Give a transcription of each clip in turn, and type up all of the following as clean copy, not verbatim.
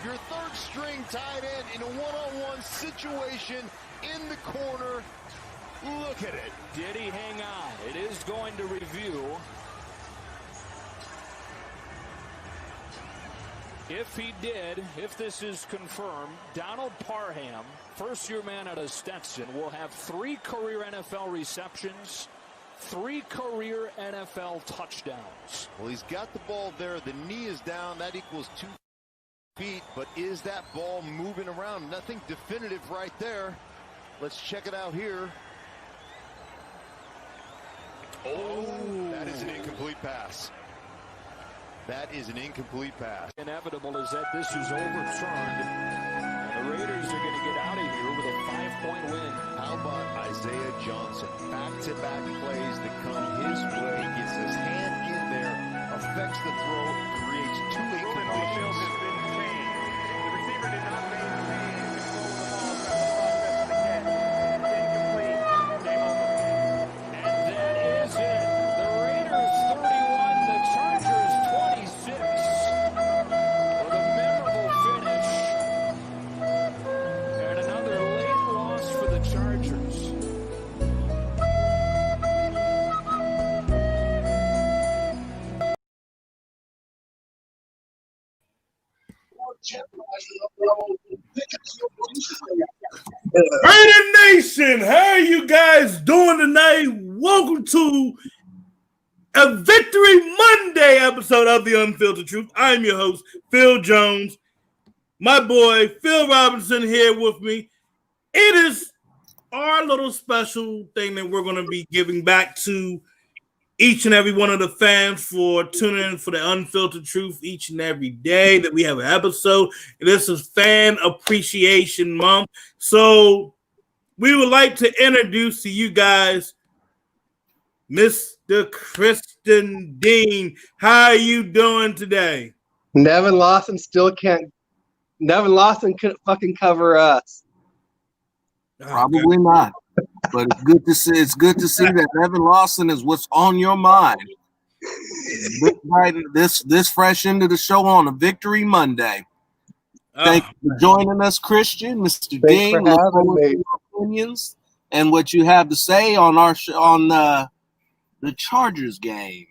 Your third string tight end in a one-on-one situation in the corner. Look at it. Did he hang on? It is going to review. If he did, if this is confirmed, Donald Parham, first-year man out of Stetson, will have 3 career NFL receptions, 3 career NFL touchdowns. Well, he's got the ball there. The knee is down. That equals 2 feet. But is that ball moving around? Nothing definitive right there. Let's check it out here. Oh, that is an incomplete pass. That is an incomplete pass. Inevitable is that this is overturned. And the Raiders are going to get out of here with a 5-point win. How about Isaiah Johnson? Back-to-back plays that come his way. Gets his hand in there, affects the throw, creates 2 incompletions. The receiver did not maintain control of the ball throughout the process of the catch. It's incomplete. Game over. And that is it. The Raiders 31, the Chargers 26. With a memorable finish. And another late loss for the Chargers. Raider Nation, how are you guys doing tonight? Welcome to a Victory Monday episode of the Unfiltered Truth. I'm your host, Phil Jones. My boy, Phil Robinson, here with me. It is our little special thing that we're going to be giving back to each and every one of the fans for tuning in for the Unfiltered Truth each and every day that we have an episode. This is Fan Appreciation Month. So we would like to introduce to you guys Mr. Kristen Dean. How are you doing today? Nevin Lawson couldn't fucking cover us. Probably not. But it's good to see. It's good to see that Nevin Lawson is what's on your mind. This fresh into the show on a Victory Monday. Thank you for joining us, Christian, Mr. Dean. Thanks for having me. Your opinions and what you have to say on our on the Chargers game.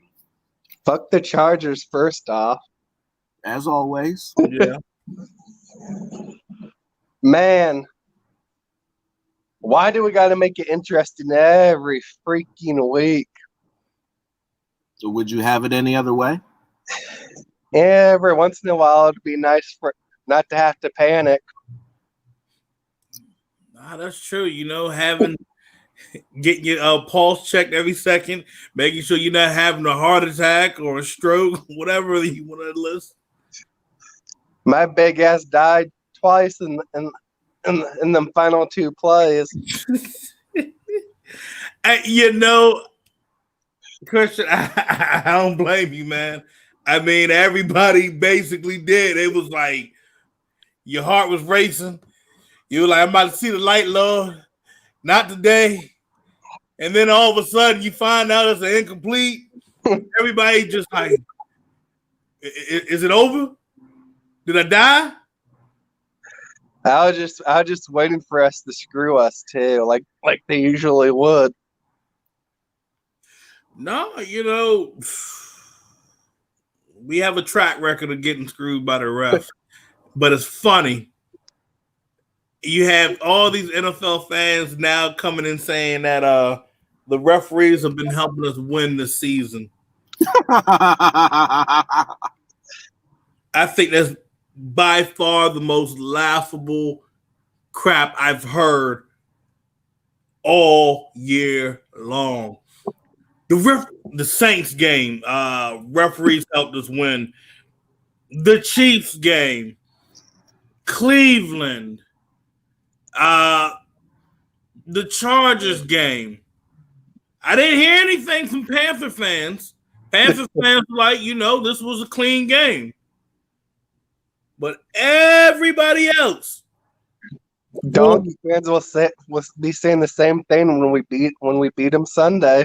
Fuck the Chargers first off. As always. Yeah. Man. Why do we got to make it interesting every freaking week? So would you have it any other way? Every once in a while, it'd be nice for not to have to panic. Nah, that's true. You know, getting your pulse checked every second, making sure you're not having a heart attack or a stroke, whatever you want to list. My big ass died twice in them final 2 plays. You know, Christian, I don't blame you, man. I mean, everybody basically did. It was like your heart was racing. You were like, I'm about to see the light, Lord. Not today. And then all of a sudden you find out it's an incomplete. Everybody just like, is it over? Did I die? I was just waiting for us to screw us too, like they usually would. No, you know, we have a track record of getting screwed by the refs, but it's funny. You have all these NFL fans now coming in saying that the referees have been helping us win the season. I think that's by far the most laughable crap I've heard all year long. The Saints game, referees helped us win. The Chiefs game, Cleveland, the Chargers game. I didn't hear anything from Panther fans. Panther fans were like, this was a clean game. But everybody else, Donkey fans will be saying the same thing when we beat them Sunday.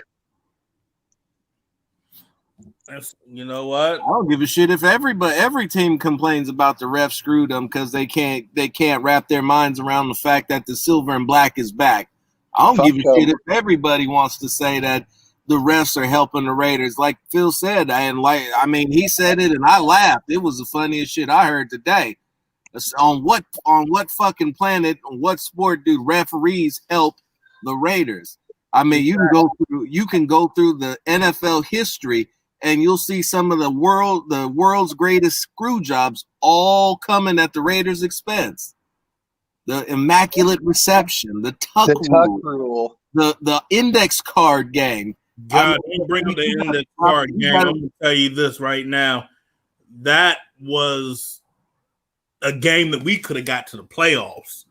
You know what? I don't give a shit if every team complains about the ref screwed them because they can't wrap their minds around the fact that the silver and black is back. I don't give a shit if everybody wants to say that the refs are helping the Raiders. Like Phil said, he said it and I laughed. It was the funniest shit I heard today. On what fucking planet, on what sport do referees help the Raiders? I mean, you can go through the NFL history and you'll see some of the world's greatest screw jobs all coming at the Raiders' expense. The immaculate reception, the tuck rule, the index card game. God, don't bring up the index card game. I'm gonna tell you this right now. That was a game that we could have got to the playoffs.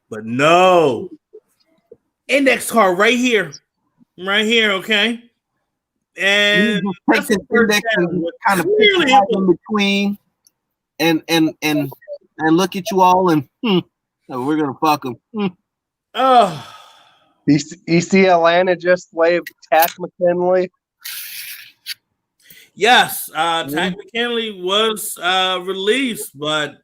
But no. Index card right here. Right here, okay? And take this index and kind of clearly in between and look at you all and we're gonna fuck them. You see Atlanta just waved Tack McKinley? Yes, Tack McKinley was released, but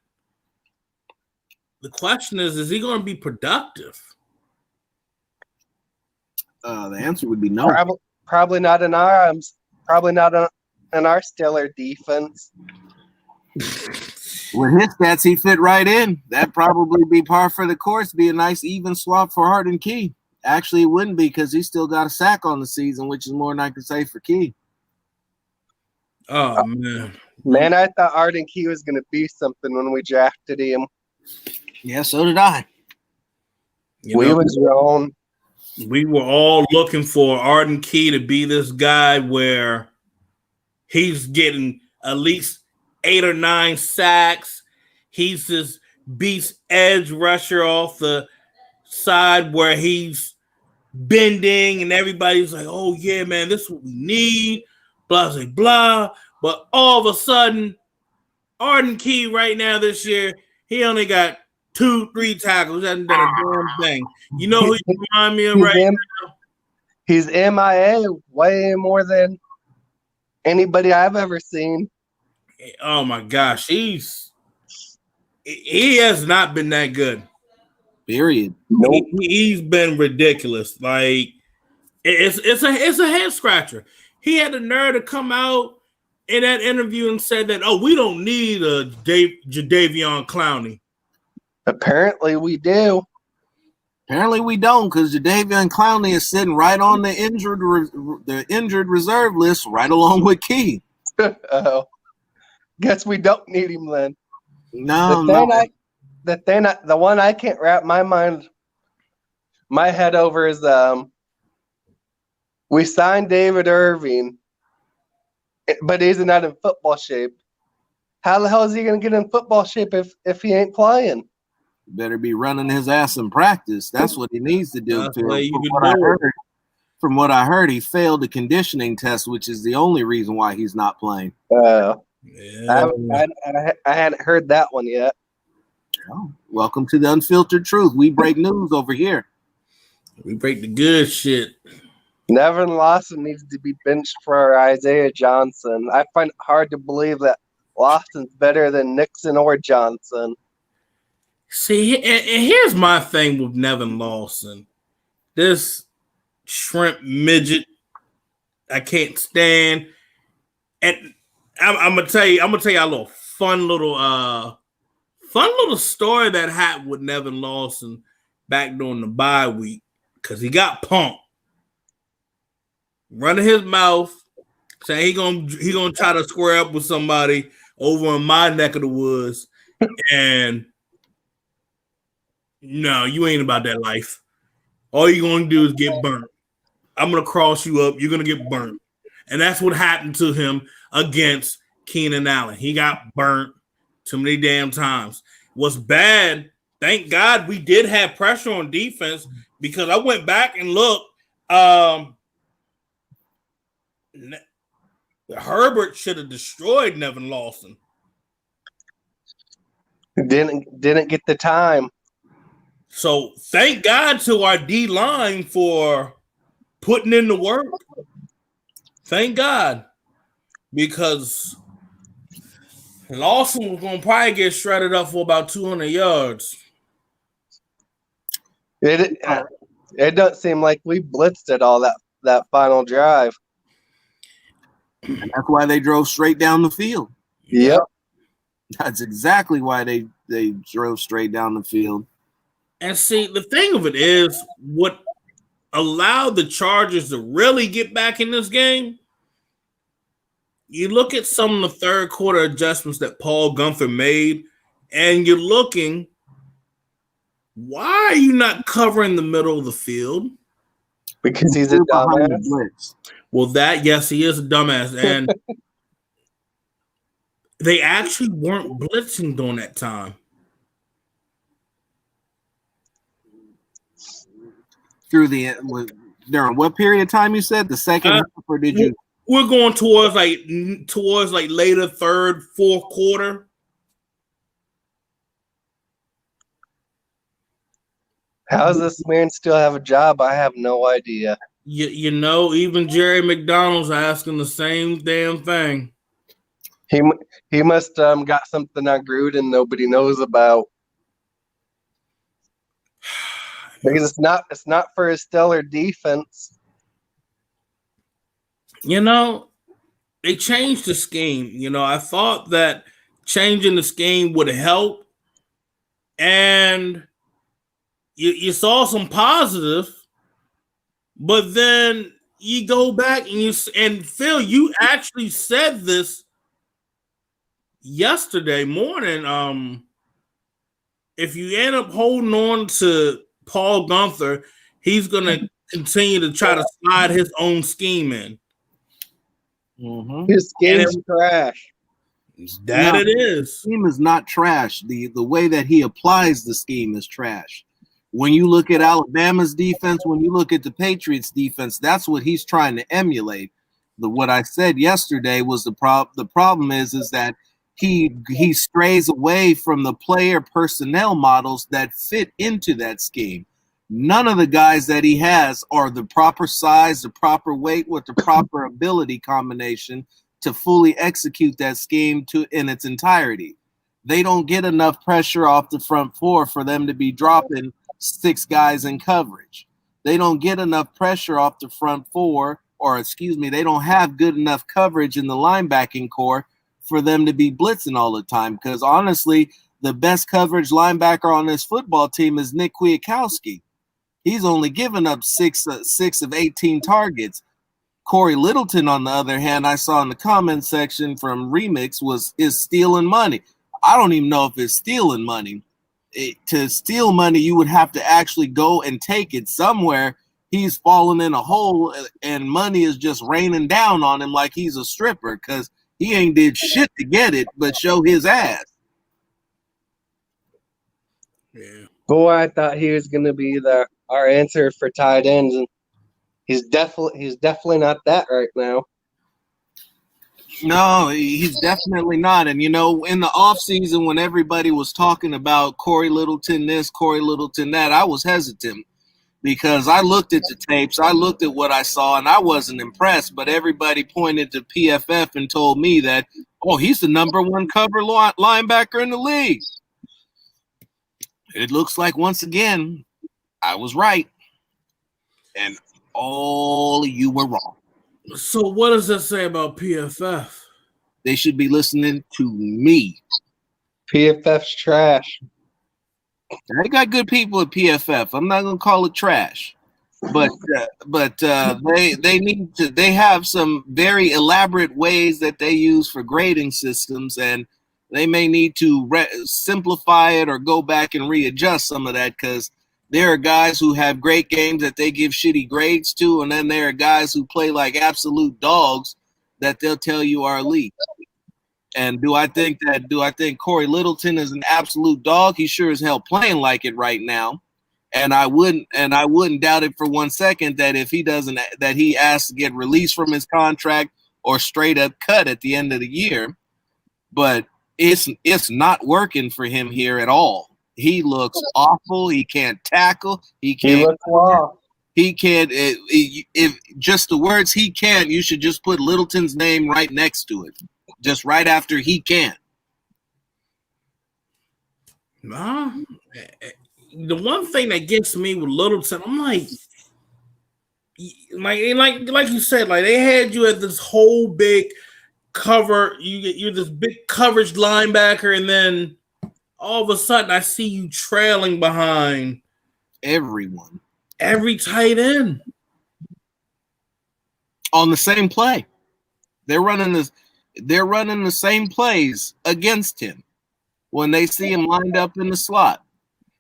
the question is he going to be productive? The answer would be no. Probably not in our arms. Probably not in our stellar defense. With his stats, he fit right in. That'd probably be par for the course. Be a nice even swap for Arden Key. Actually, it wouldn't be because he still got a sack on the season, which is more than I can say for Key. Oh, man. Man, I thought Arden Key was going to be something when we drafted him. Yeah, so did I. We were all looking for Arden Key to be this guy where he's getting at least 8 or 9 sacks. He's this beast edge rusher off the side where he's bending and everybody's like, oh, yeah, man, this is what we need, blah, blah, blah. But all of a sudden, Arden Key right now this year, he only got 2-3 tackles. Hasn't done a damn thing. You know who you remind me of right now? He's MIA way more than anybody I've ever seen. Oh, my gosh. He has not been that good. Period. Nope. He's been ridiculous. Like it's a head scratcher. He had the nerve to come out in that interview and said that, oh, we don't need a Jadeveon Clowney. Apparently we do. Apparently we don't, because Jadeveon Clowney is sitting right on the injured reserve list, right along with Key. Guess we don't need him then. No, the one I can't wrap my head over is we signed David Irving, but he's not in football shape. How the hell is he going to get in football shape if he ain't playing? Better be running his ass in practice. That's what he needs to do. From what I heard, he failed the conditioning test, which is the only reason why he's not playing. I hadn't heard that one yet. Oh, welcome to the Unfiltered Truth. We break news over here. We break the good shit. Nevin Lawson needs to be benched for Isaiah Johnson. I find it hard to believe that Lawson's better than Nixon or Johnson. See, and here's my thing with Nevin Lawson. This shrimp midget I can't stand. And I'm gonna tell you a little fun little story that happened with Nevin Lawson back during the bye week, because he got punked. Running his mouth, saying he gonna try to square up with somebody over in my neck of the woods, and no, you ain't about that life. All you're gonna do is get burnt. I'm gonna cross you up. You're gonna get burnt, and that's what happened to him against Keenan Allen. He got burnt too many damn times. What's bad? Thank God we did have pressure on defense, because I went back and looked. Herbert should have destroyed Nevin Lawson. Didn't get the time. So thank God to our D line for putting in the work. Thank God, because Lawson was going to probably get shredded up for about 200 yards. It doesn't seem like we blitzed it all that final drive. And that's why they drove straight down the field. Yep. That's exactly why they drove straight down the field. And see, the thing of it is, what allowed the Chargers to really get back in this game, you look at some of the third quarter adjustments that Paul Guenther made, and you're looking, why are you not covering the middle of the field? Because he's a dumbass. Well, yes, he is a dumbass. And they actually weren't blitzing during that time. During what period of time you said? The second half, or did you? We're going towards later third, fourth quarter. How does this man still have a job? I have no idea. You know, even Jerry McDonald's asking the same damn thing. He must got something on Gruden nobody knows about. Because it's not for his stellar defense. You know, they changed the scheme. You know, I thought that changing the scheme would help, and you saw some positive, but then you go back and Phil, you actually said this yesterday morning. If you end up holding on to Paul Guenther, he's going to continue to try to slide his own scheme in. Mm-hmm. His scheme's trash. It is. The scheme is not trash. The way that he applies the scheme is trash. When you look at Alabama's defense, when you look at the Patriots' defense, that's what he's trying to emulate. What I said yesterday was the problem is that he strays away from the player personnel models that fit into that scheme. None of the guys that he has are the proper size, the proper weight, with the proper ability combination to fully execute that scheme in its entirety. They don't get enough pressure off the front four for them to be dropping 6 guys in coverage. They don't get enough pressure off the front four, they don't have good enough coverage in the linebacking core for them to be blitzing all the time. Because honestly, the best coverage linebacker on this football team is Nick Kwiatkowski. He's only given up 6 of 18 targets. Corey Littleton, on the other hand, I saw in the comment section from Remix is stealing money. I don't even know if it's stealing money. To steal money, you would have to actually go and take it somewhere. He's fallen in a hole, and money is just raining down on him like he's a stripper, because he ain't did shit to get it but show his ass. Yeah. Boy, I thought he was going to be our answer for tight ends, and he's definitely not that right now. No, he's definitely not. And, you know, in the offseason when everybody was talking about Corey Littleton this, Corey Littleton that, I was hesitant because I looked at the tapes, I looked at what I saw, and I wasn't impressed. But everybody pointed to PFF and told me that, oh, he's the number 1 cover linebacker in the league. It looks like, once again, I was right. And all of you were wrong. So what does that say about PFF? They should be listening to me. PFF's trash. They got good people at PFF. I'm not gonna call it trash, but they need to. They have some very elaborate ways that they use for grading systems, and they may need to simplify it or go back and readjust some of that, because there are guys who have great games that they give shitty grades to, and then there are guys who play like absolute dogs that they'll tell you are elite. And do I think Corey Littleton is an absolute dog? He sure as hell playing like it right now. And I wouldn't doubt it for 1 second that if he doesn't, that he asks to get released from his contract or straight up cut at the end of the year. But it's not working for him here at all. He looks awful. He can't tackle. He looks lost. He can't. If just the words "he can't," you should just put Littleton's name right next to it, just right after "he can't." Nah, the one thing that gets me with Littleton, I'm like you said, like they had you at this whole big cover. You're this big coverage linebacker, and then all of a sudden, I see you trailing behind everyone, every tight end on the same play. They're running the same plays against him when they see him lined up in the slot.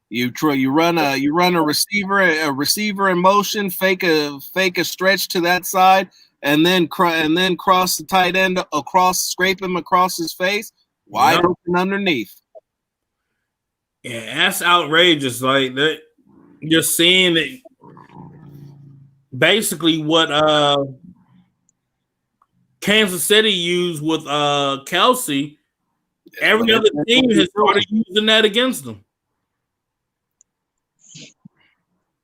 You run a receiver in motion, fake a stretch to that side, and then cross the tight end across, scrape him across his face, wide open underneath. Yeah, that's outrageous. Like that, you're seeing that basically what Kansas City used with Kelsey. Every other team has started using that against them.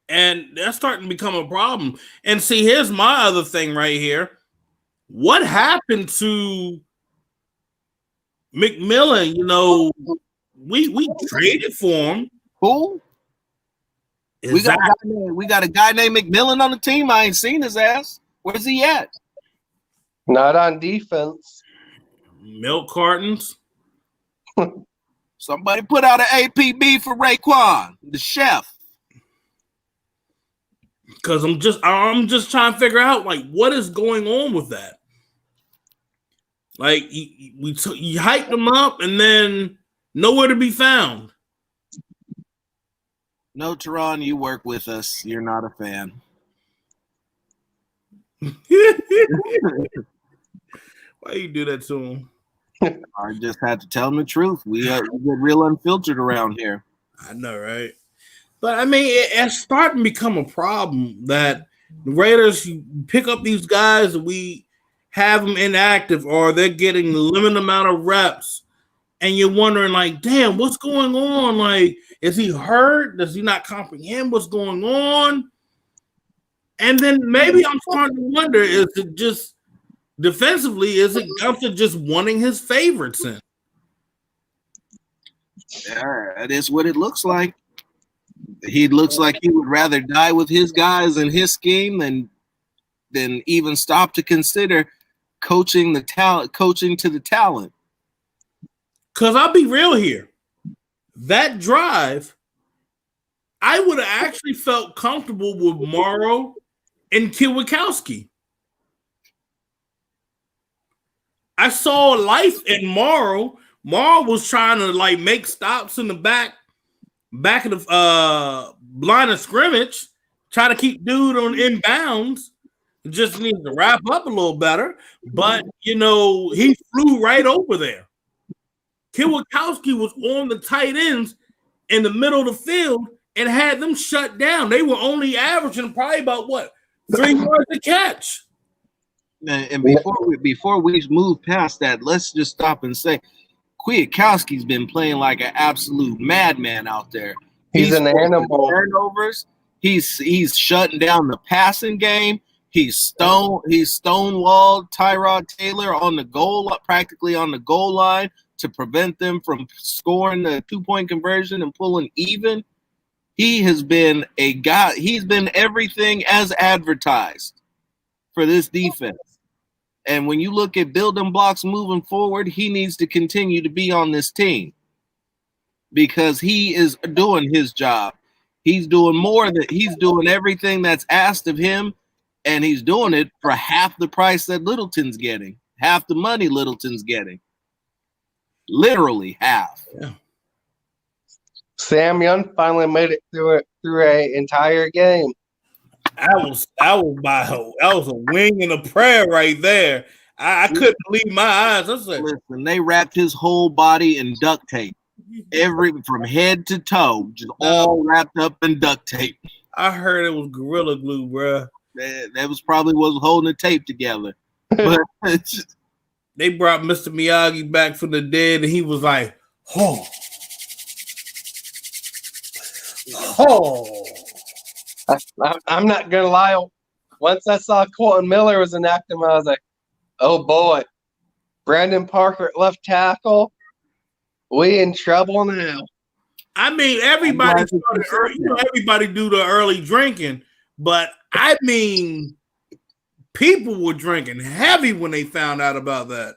And that's starting to become a problem. And see, here's my other thing right here. What happened to McMillan? You know, we traded for him. Who? We got a guy named McMillan on the team. I ain't seen his ass. Where's he at? Not on defense. Milk cartons. Somebody put out an APB for Raekwon, the chef. Because I'm just trying to figure out like what is going on with that. Like you hyped them up and then nowhere to be found. No, Teron, you work with us. You're not a fan. Why you do that to him? I just had to tell him the truth. We get real unfiltered around here. I know, right? But I mean, it's starting to become a problem that the Raiders pick up these guys and we have them inactive or they're getting a limited amount of reps. And you're wondering, like, damn, what's going on? Like, is he hurt? Does he not comprehend what's going on? And then maybe I'm starting to wonder, is it just defensively, is it Gunther just wanting his favorites in? Yeah, that is what it looks like. He looks like he would rather die with his guys and his scheme than even stop to consider coaching to the talent. Because I'll be real here. That drive, I would have actually felt comfortable with Morrow and Kwiatkowski. I saw life in Morrow. Morrow was trying to like make stops in the back of the line of scrimmage, try to keep dude on inbounds. Just needs to wrap up a little better. But, you know, he flew right over there. Kwiatkowski was on the tight ends in the middle of the field and had them shut down. They were only averaging probably about, 3 yards a catch. And before we move past that, let's just stop and say Kwiatkowski's been playing like an absolute madman out there. He's an animal. Turnovers. He's shutting down the passing game. He's stonewalled Tyrod Taylor on the goal, practically on the goal line, to prevent them from scoring the 2-point conversion and pulling even. He has been a guy. He's been everything as advertised for this defense. And when you look at building blocks moving forward, he needs to continue to be on this team because he is doing his job. He's doing he's doing everything that's asked of him, and he's doing it for half the price that Littleton's getting, half the money Littleton's getting. Literally half. Yeah. Sam Young finally made it through an entire game. That was a wing and a prayer right there. I couldn't believe my eyes. I said, listen, they wrapped his whole body in duct tape, from head to toe, just all wrapped up in duct tape. I heard it was Gorilla Glue, bro. That was probably what was holding the tape together. But they brought Mr. Miyagi back from the dead, and he was like, "Oh, I'm not gonna lie. Once I saw Colton Miller was inactive, I was like, "Oh boy, Brandon Parker at left tackle. We in trouble now." I mean, everybody started early, everybody do the early drinking, but I mean, people were drinking heavy when they found out about that.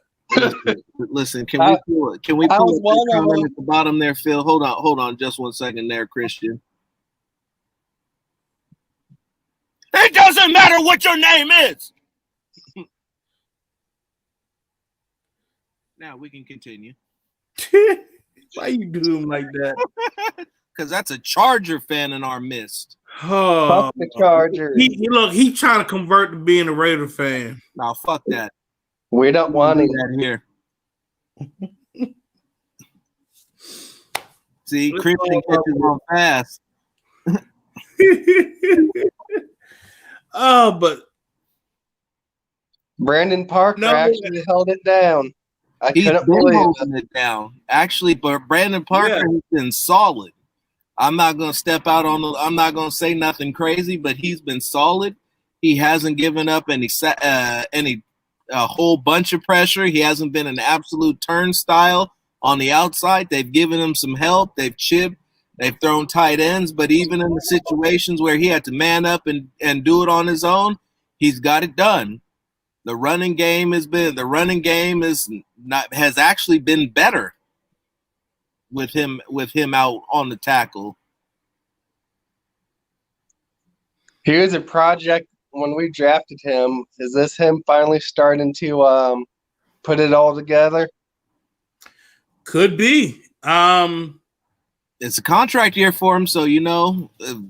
Listen, can we pull the comment at the bottom there, Phil? Hold on, just 1 second there, Christian. It doesn't matter what your name is. Now we can continue. Why you do him like that? Because that's a Charger fan in our midst. Oh, fuck the Chargers. He trying to convert to being a Raider fan. Now, fuck that. We don't want that here. See, Christian catches on fast. Oh, but Brandon Parker actually held it down. I couldn't believe it down. Actually, but Brandon Parker has been solid. I'm not going to step out on I'm not going to say nothing crazy, but he's been solid. He hasn't given up any a whole bunch of pressure. He hasn't been an absolute turnstile on the outside. They've given him some help. They've chipped. They've thrown tight ends. But even in the situations where he had to man up and do it on his own, he's got it done. The running game has actually been better with him out on the tackle. Here's a project when we drafted him. Is this him finally starting to put it all together? Could be. It's a contract year for him, so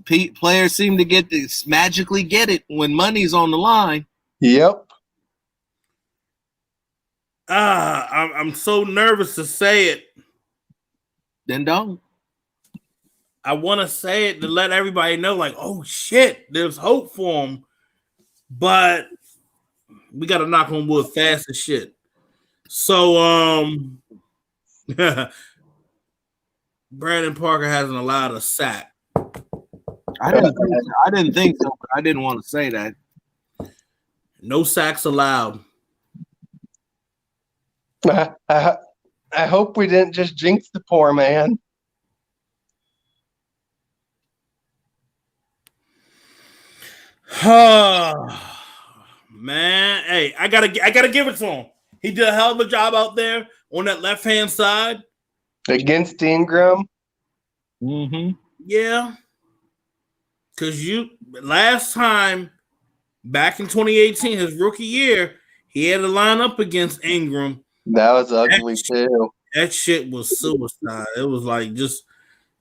players seem to magically get it when money's on the line. Yep. I'm so nervous to say it. Then don't. I want to say it to let everybody know, like, oh shit, there's hope for him. But we got to knock on wood fast as shit. So, Brandon Parker hasn't allowed a sack. I didn't think so, but I didn't want to say that. No sacks allowed. I hope we didn't just jinx the poor man. Man, hey, I gotta give it to him. He did a hell of a job out there on that left hand side against Ingram. Mm-hmm. Yeah, because last time back in 2018, his rookie year, he had to line up against Ingram. That was ugly too. That shit was suicide. It was like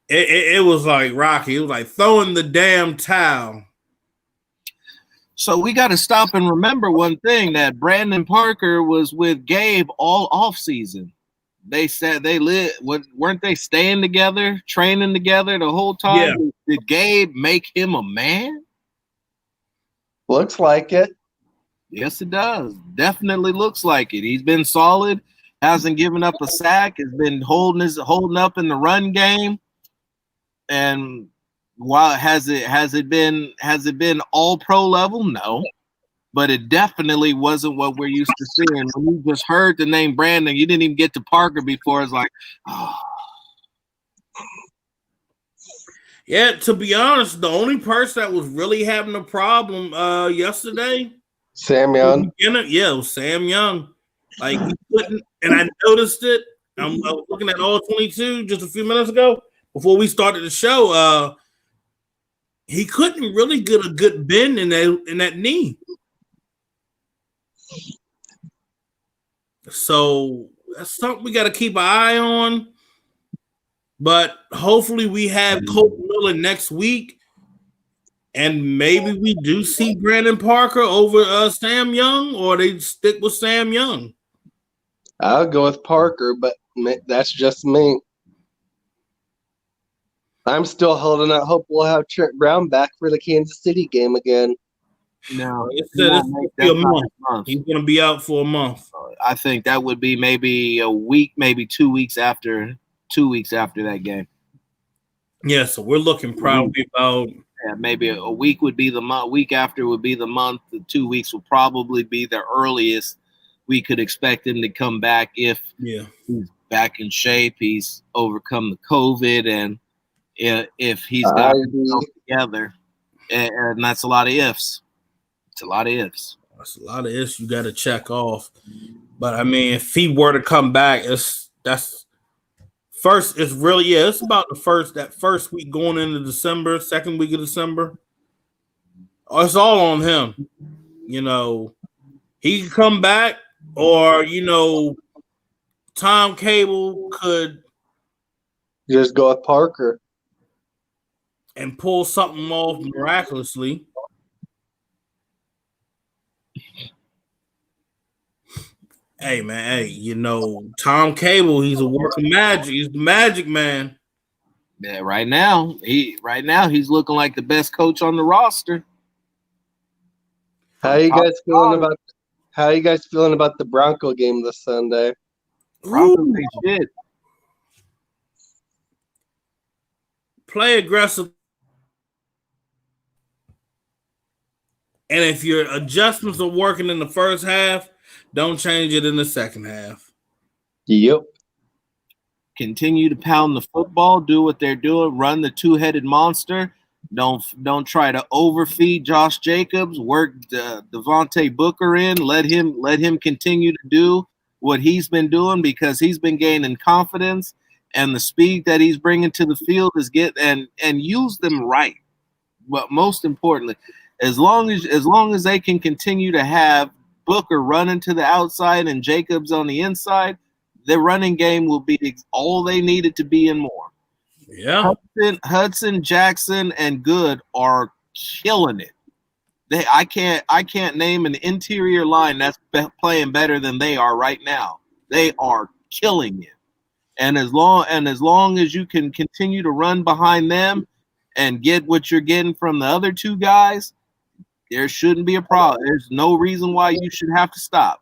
it was like Rocky. It was like throwing the damn towel. So we got to stop and remember one thing, that Brandon Parker was with Gabe all off season. They said weren't they staying together, training together the whole time? Yeah. Did Gabe make him a man? Looks like it. Yes, it does. Definitely looks like it. He's been solid, hasn't given up a sack, has been holding up in the run game. And while has it been all pro level? No. But it definitely wasn't what we're used to seeing. When you just heard the name Brandon, you didn't even get to Parker before. It's like, oh. Yeah, to be honest, the only person that was really having a problem yesterday, Sam Young. Yeah, it was Sam Young. Like he couldn't, and I noticed it. I was looking at all 22 just a few minutes ago before we started the show. He couldn't really get a good bend in that knee. So that's something we got to keep an eye on. But hopefully we have Colton Miller next week, and maybe we do see Brandon Parker over Sam Young, or they stick with Sam Young. I'll go with Parker, but that's just me. I'm still holding out hope we'll have Trent Brown back for the Kansas City game again. No, it's be a month. He's going to be out for a month. I think that would be maybe a week, maybe 2 weeks after that game. Yeah, so we're looking probably about maybe a week would be the month. Week after would be the month. The 2 weeks will probably be the earliest we could expect him to come back if he's back in shape. He's overcome the COVID, and if he's got himself together, and that's a lot of ifs. It's a lot of ifs. That's a lot of ifs you got to check off. But I mean, if he were to come back, it's about that first week going into December, second week of December. It's all on him. You know, he can come back, or Tom Cable could just go with Parker and pull something off miraculously. Hey man, Tom Cable, he's a work of magic. He's the magic man. Yeah, right now he's looking like the best coach on the roster. How you guys feeling about the Bronco game this Sunday? Broncos ain't shit. Play aggressive. And if your adjustments are working in the first half, don't change it in the second half. Yep. Continue to pound the football, do what they're doing, run the two-headed monster. Don't try to overfeed Josh Jacobs. Work Devontae Booker in. Let him continue to do what he's been doing, because he's been gaining confidence, and the speed that he's bringing to the field is and use them right. But most importantly, as long as they can continue to have Booker running to the outside and Jacobs on the inside, the running game will be all they needed to be and more. Yeah. Hudson, Jackson, and Good are killing it. I can't name an interior line that's playing better than they are right now. They are killing it. And as long as you can continue to run behind them and get what you're getting from the other two guys, there shouldn't be a problem. There's no reason why you should have to stop.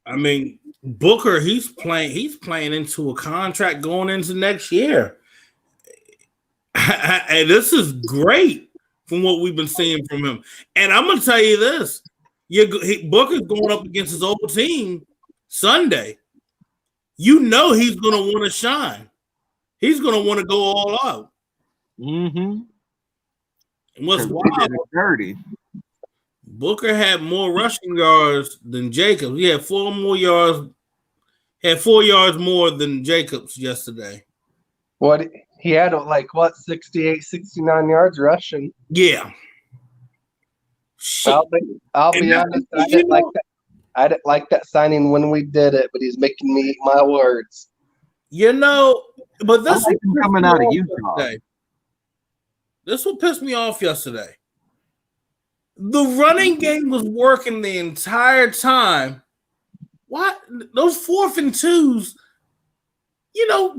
I mean, Booker, he's playing into a contract going into next year. And this is great from what we've been seeing from him. And I'm going to tell you this. Booker's going up against his old team Sunday. He's going to want to shine. He's going to want to go all out. Mm-hmm. And what's wild, dirty. Booker had more rushing yards than Jacobs. He had 4 yards more than Jacobs yesterday. What he had 68, 69 yards rushing. Yeah. I'll be honest. I didn't like that signing when we did it, but he's making me eat my words. But this is coming out of Utah. Yesterday. This will piss me off yesterday. The running game was working the entire time. What? Those 4th and 2s,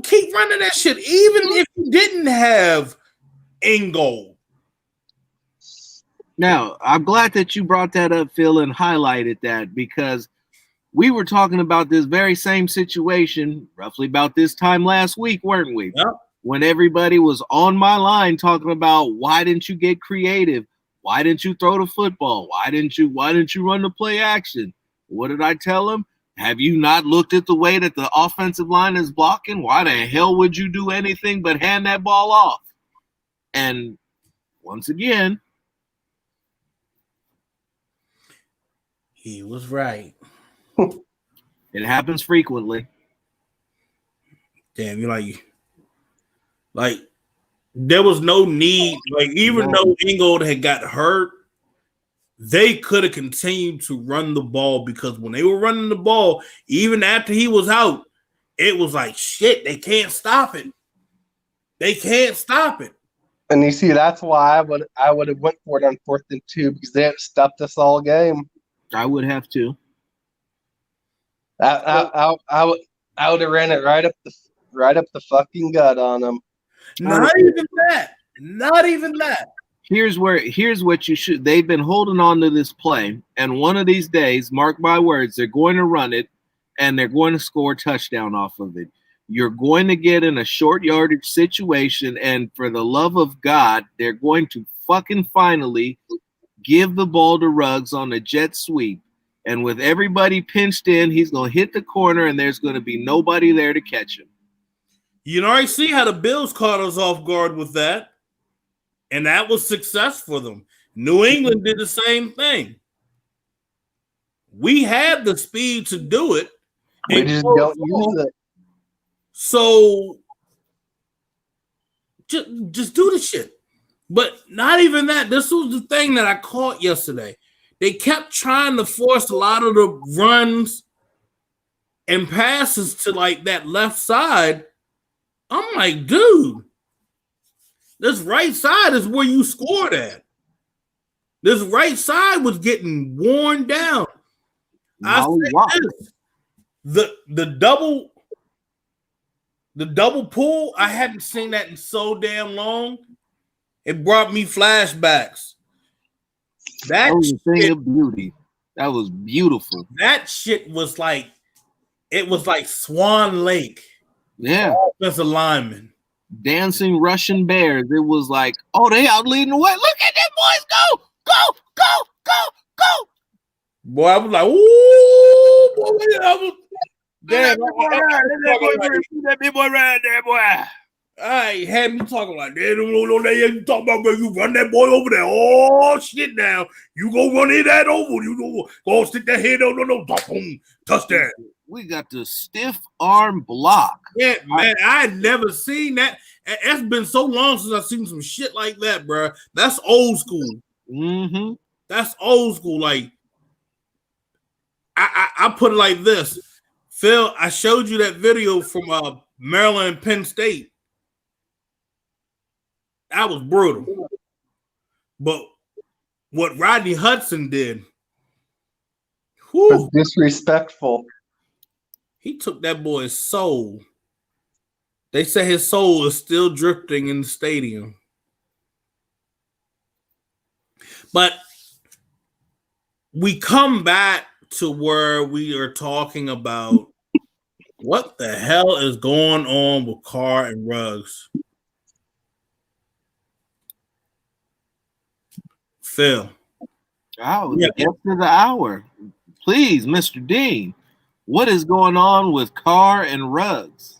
keep running that shit. Even if you didn't have Ingold. Now, I'm glad that you brought that up, Phil, and highlighted that, because we were talking about this very same situation roughly about this time last week, weren't we? Yep. When everybody was on my line talking about, why didn't you get creative? Why didn't you throw the football? Why didn't you run the play action? What did I tell them? Have you not looked at the way that the offensive line is blocking? Why the hell would you do anything but hand that ball off? And once again, he was right. It happens frequently. Damn, you're like there was no need. Even though Ingold had got hurt, they could have continued to run the ball, because when they were running the ball, even after he was out, it was like, shit, they can't stop it. They can't stop it. And you see, that's why I would have went for it on 4th and 2, because they had stopped us all game. I would have too. I would have ran it right up the fucking gut on them. Not even that. Here's what you should. They've been holding on to this play, and one of these days, mark my words, they're going to run it, and they're going to score a touchdown off of it. You're going to get in a short yardage situation, and for the love of God, they're going to fucking finally give the ball to Ruggs on a jet sweep. And with everybody pinched in, he's going to hit the corner, and there's going to be nobody there to catch him. You already see how the Bills caught us off guard with that, and that was success for them. New England did the same thing. We had the speed to do it. We just don't use it. So just do the shit. But not even that. This was the thing that I caught yesterday. They kept trying to force a lot of the runs and passes to like that left side. I'm like, dude, this right side is where you scored at. This right side was getting worn down. I said this, the double pull, I hadn't seen that in so damn long. It brought me flashbacks. That was a thing of beauty. That was beautiful. That shit was like, it was like Swan Lake. Yeah. Offensive lineman. Dancing Russian bears. It was like, oh, they out leading the way. Look at them boys go, go, go, go, go. Boy, I was like, ooh, boy, I was, damn, that big boy right there, boy. I had me talking like that. You talking about you run that boy over there. Oh shit! Now you go run in that over. You go stick that head on. No, boom, touchdown. We got the stiff arm block. Yeah, man, I had never seen that. It's been so long since I've seen some shit like that, bro. That's old school. Mm-hmm. That's old school. Like I put it like this, Phil. I showed you that video from Maryland and Penn State. That was brutal. But what Rodney Hudson did, was disrespectful. He took that boy's soul. They say his soul is still drifting in the stadium. But we come back to where we are talking about what the hell is going on with Carr and Ruggs. Phil. Oh, yeah. After the hour. Please, Mr. Dean, what is going on with Carr and Ruggs?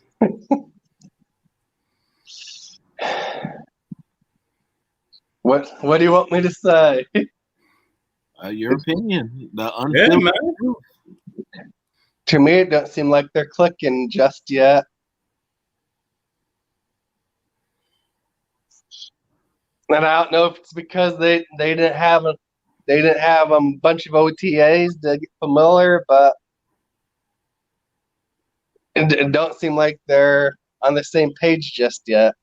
What do you want me to say? Your opinion. The UnPhiltered Truth. To me, it doesn't seem like they're clicking just yet. And I don't know if it's because they didn't have a bunch of OTAs to get familiar, but it don't seem like they're on the same page just yet.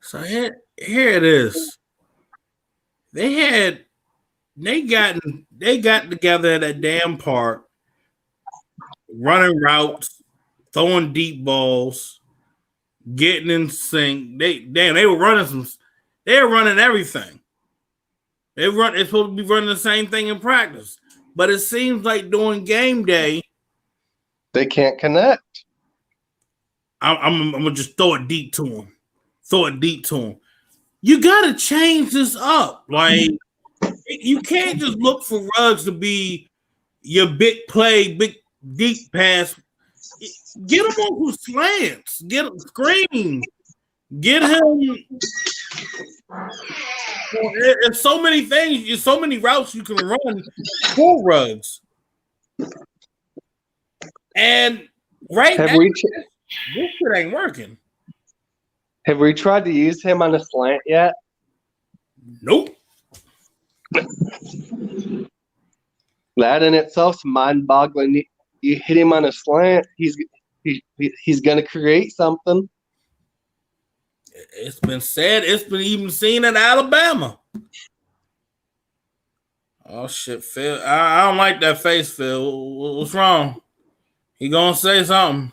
So here it is. They got together at that damn park, running routes, throwing deep balls, getting in sync. They were running everything. They're supposed to be running the same thing in practice. But it seems like during game day, they can't connect. I'm gonna just throw it deep to them. You gotta change this up. Like, you can't just look for Ruggs to be your big play, big deep pass. Get him on who slants. Get him screen. Get him. There's so many things. There's so many routes you can run for Ruggs. And right now, this shit ain't working. Have we tried to use him on a slant yet? Nope. That in itself is mind-boggling. You hit him on a slant, he's going to create something. It's been said. It's been even seen in Alabama. Oh shit, Phil! I don't like that face, Phil. What's wrong? He gonna say something.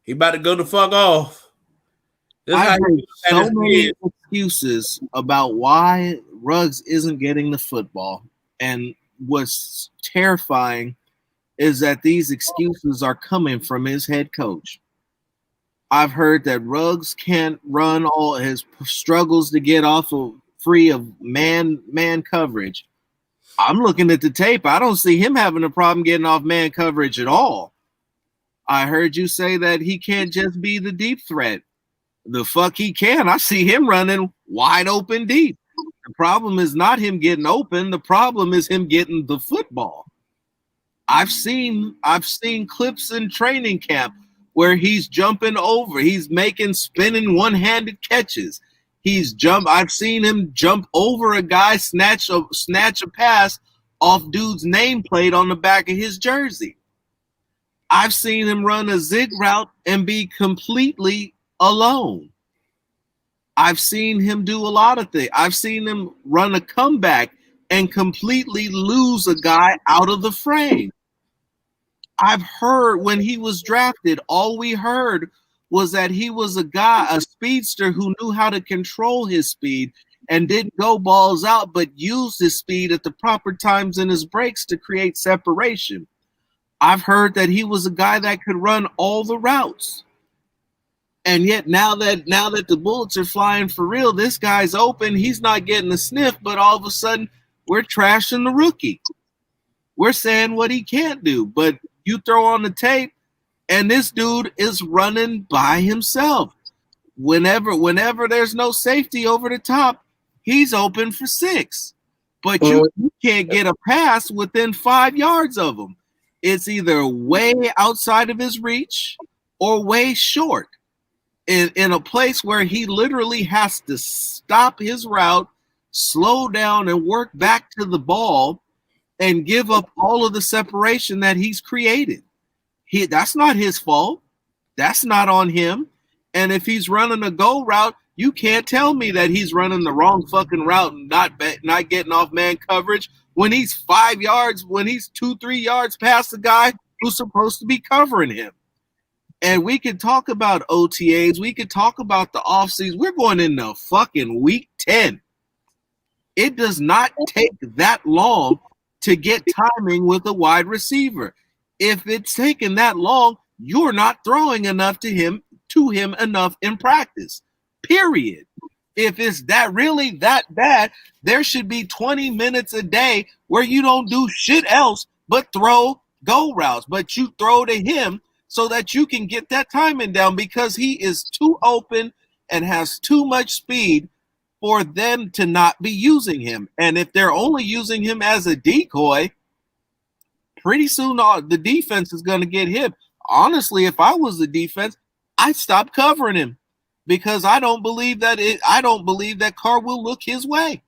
He about to go the fuck off. I've heard so many excuses about why Ruggs isn't getting the football, and what's terrifying is that these excuses are coming from his head coach. I've heard that Ruggs can't run, all his struggles to get off of free of man coverage. I'm looking at the tape. I don't see him having a problem getting off man coverage at all. I heard you say that he can't just be the deep threat. The fuck he can. I see him running wide open deep. The problem is not him getting open. The problem is him getting the football. I've seen clips in training camp where he's jumping over. He's making spinning one-handed catches. I've seen him jump over a guy, snatch a pass off dude's nameplate on the back of his jersey. I've seen him run a zig route and be completely alone. I've seen him do a lot of things. I've seen him run a comeback and completely lose a guy out of the frame. I've heard when he was drafted, all we heard was that he was a speedster who knew how to control his speed and didn't go balls out, but used his speed at the proper times in his breaks to create separation. I've heard that he was a guy that could run all the routes. And yet now that the bullets are flying for real, this guy's open. He's not getting a sniff, but all of a sudden we're trashing the rookie. We're saying what he can't do, but you throw on the tape and this dude is running by himself. Whenever there's no safety over the top, he's open for 6. But you can't get a pass within 5 yards of him. It's either way outside of his reach or way short. In a place where he literally has to stop his route, slow down, and work back to the ball and give up all of the separation that he's created. That's not his fault. That's not on him. And if he's running a go route, you can't tell me that he's running the wrong fucking route and not getting off man coverage when he's 5 yards, when he's 2-3 yards past the guy who's supposed to be covering him. And we could talk about OTAs. We could talk about the offseason. We're going into fucking week 10. It does not take that long to get timing with a wide receiver. If it's taken that long, you're not throwing enough to him enough in practice. Period. If it's really that bad, there should be 20 minutes a day where you don't do shit else but throw go routes. But you throw to him so that you can get that timing down because he is too open and has too much speed for them to not be using him. And if they're only using him as a decoy, pretty soon the defense is going to get him. Honestly, if I was the defense, I'd stop covering him because I don't believe that Carr will look his way.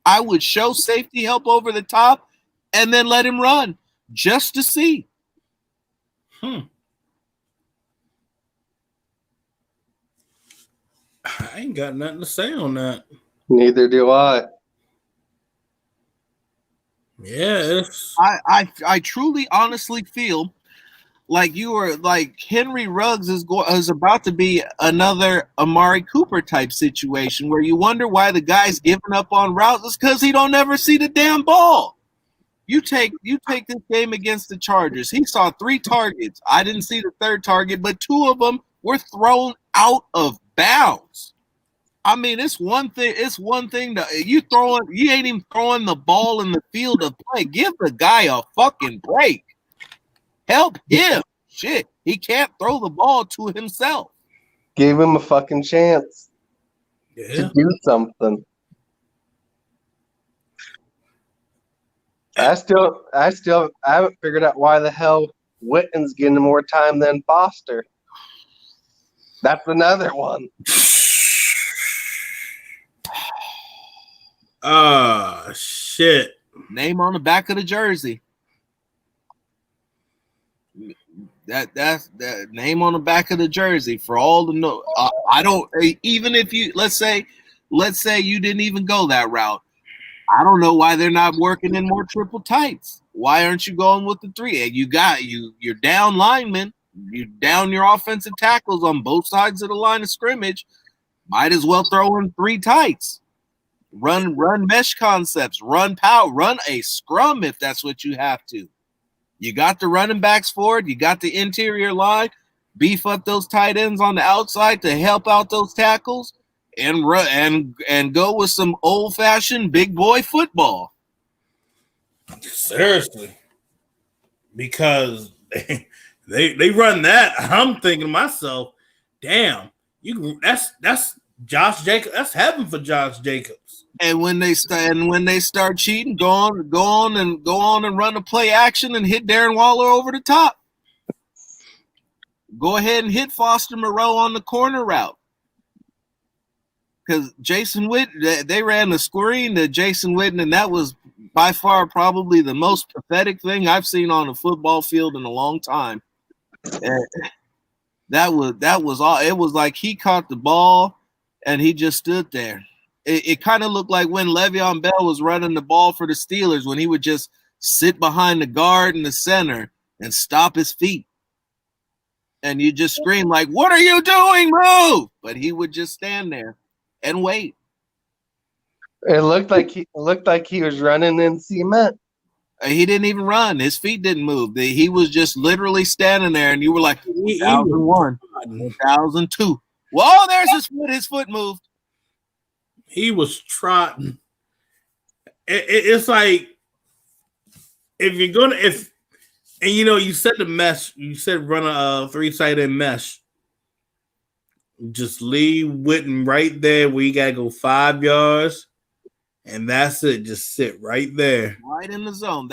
I would show safety help over the top and then let him run just to see. I ain't got nothing to say on that. Neither do I. Yeah, I truly, honestly feel like Henry Ruggs is about to be another Amari Cooper type situation where you wonder why the guy's giving up on routes. It's because he don't ever see the damn ball. You take this game against the Chargers. He saw 3 targets. I didn't see the third target, but 2 of them were thrown out of bounds. I mean, it's one thing that you ain't even throwing the ball in the field of play. Give the guy a fucking break. Help him. Shit. He can't throw the ball to himself. Give him a fucking chance to do something. I haven't figured out why the hell Witten's getting more time than Foster. That's another one. Shit. Name on the back of the jersey. That's that name on the back of the jersey for all the no. I don't even if you let's say you didn't even go that route. I don't know why they're not working in more triple tights. Why aren't you going with the 3? And you're down linemen. You down your offensive tackles on both sides of the line of scrimmage. Might as well throw in 3 tights. Run mesh concepts, run power, run a scrum if that's what you have to. You got the running backs for it. You got the interior line. Beef up those tight ends on the outside to help out those tackles and run and go with some old-fashioned big boy football. Seriously. Because they run that. I'm thinking to myself, damn, that's Josh Jacobs. That's heaven for Josh Jacobs. And when they start cheating, go on and run a play action and hit Darren Waller over the top. Go ahead and hit Foster Moreau on the corner route. Because Jason Witten, they ran the screen to Jason Witten, and that was by far probably the most pathetic thing I've seen on a football field in a long time. And that was all. It was like he caught the ball and he just stood there. It kind of looked like when Le'Veon Bell was running the ball for the Steelers, when he would just sit behind the guard in the center and stop his feet. And you just scream like, "What are you doing? Move!" But he would just stand there and wait. It looked like he was running in cement. He didn't even run. His feet didn't move. He was just literally standing there, and you were like, 2001, 2002. Whoa, there's his foot moved. He was trotting. It's like and you said the mesh, you said run a 3-sided mesh. Just leave Witten right there where you gotta go 5 yards, and that's it. Just sit right there, right in the zone.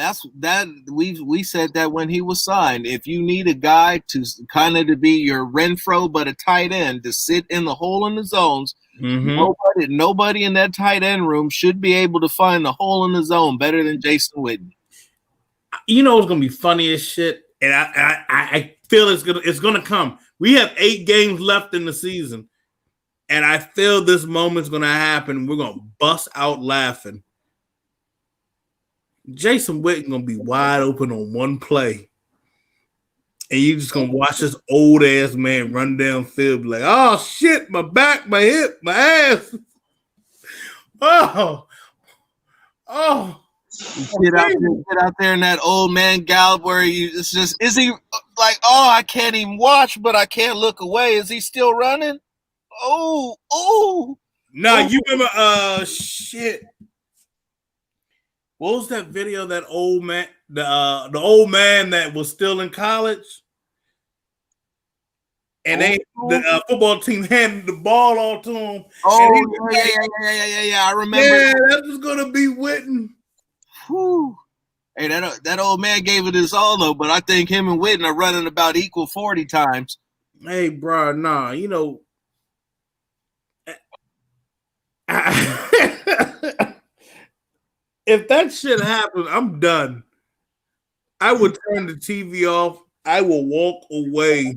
We said that when he was signed. If you need a guy to kind of to be your Renfro but a tight end to sit in the hole in the zones, nobody in that tight end room should be able to find the hole in the zone better than Jason Witten. You know it's gonna be funny as shit, and I feel it's gonna come. We have 8 games left in the season, and I feel this moment's gonna happen. We're gonna bust out laughing. Jason Witten gonna be wide open on one play, and you just gonna watch this old ass man run downfield, be like, "Oh shit, my back, my hip, my ass." Oh. Get out there in that old man gallop where is he like, oh, I can't even watch, but I can't look away. Is he still running? Oh. No, you remember shit. What was that video that old man, the old man that was still in college? And the football team handed the ball all to him. Oh, yeah. I remember. Yeah, that was gonna be Witten. Whew. Hey, that old man gave it his all though, but I think him and Witten are running about equal 40 times. Hey, bro, nah, if that shit happens, I'm done. I would turn the TV off. I will walk away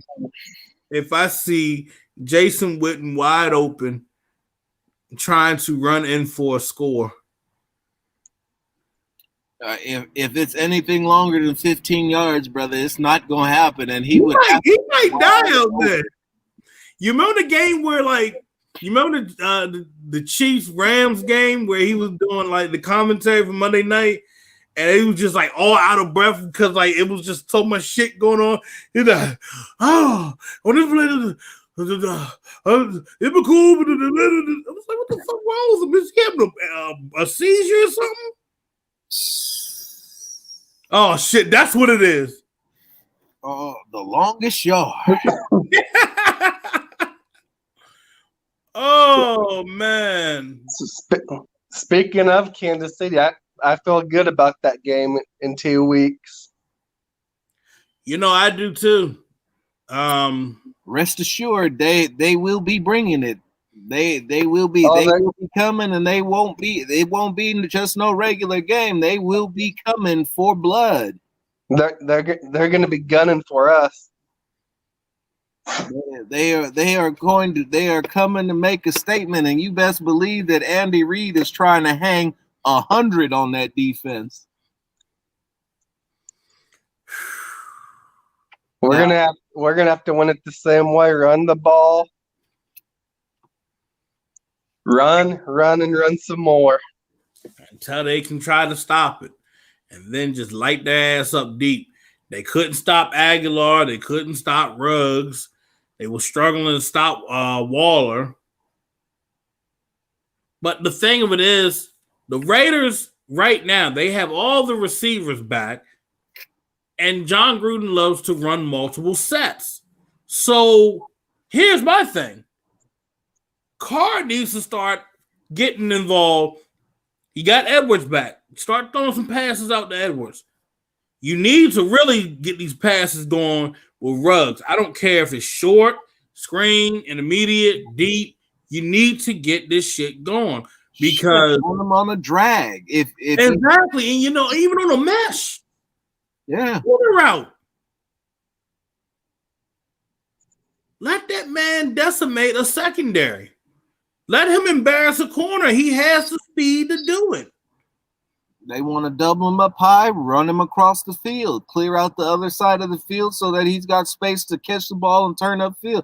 if I see Jason Witten wide open trying to run in for a score. If it's anything longer than 15 yards, brother, it's not going to happen. And he might die out there. You remember the game where, you remember the Chiefs Rams game where he was doing the commentary for Monday night, and he was just all out of breath because it was just so much shit going on. He's like, oh, on this play, it be cool. I was like, what the fuck wrong with him? Is he having a seizure or something? Oh shit, that's what it is. Oh, the longest yard. Oh man. Speaking of Kansas City, I feel good about that game in 2 weeks. I do too. Rest assured, they will be bringing it. They will be. They will be coming, and they won't be. It won't be just no regular game. They will be coming for blood. They're going to be gunning for us. They are coming to make a statement, and you best believe that Andy Reid is trying to hang 100 on that defense. We're gonna have to win it the same way. Run the ball. Run, and run some more. Until they can try to stop it. And then just light their ass up deep. They couldn't stop Aguilar. They couldn't stop Ruggs. They were struggling to stop Waller. But the thing of it is, the Raiders right now, they have all the receivers back, and John Gruden loves to run multiple sets. So here's my thing. Carr needs to start getting involved. He got Edwards back. Start throwing some passes out to Edwards. You need to really get these passes going with Ruggs. I don't care if it's short, screen, intermediate, deep. You need to get this shit going because put him on a drag. If exactly, and even on a mesh. Yeah. Quarter out. Let that man decimate a secondary. Let him embarrass a corner. He has the speed to do it. They want to double him up high, run him across the field, clear out the other side of the field so that he's got space to catch the ball and turn upfield.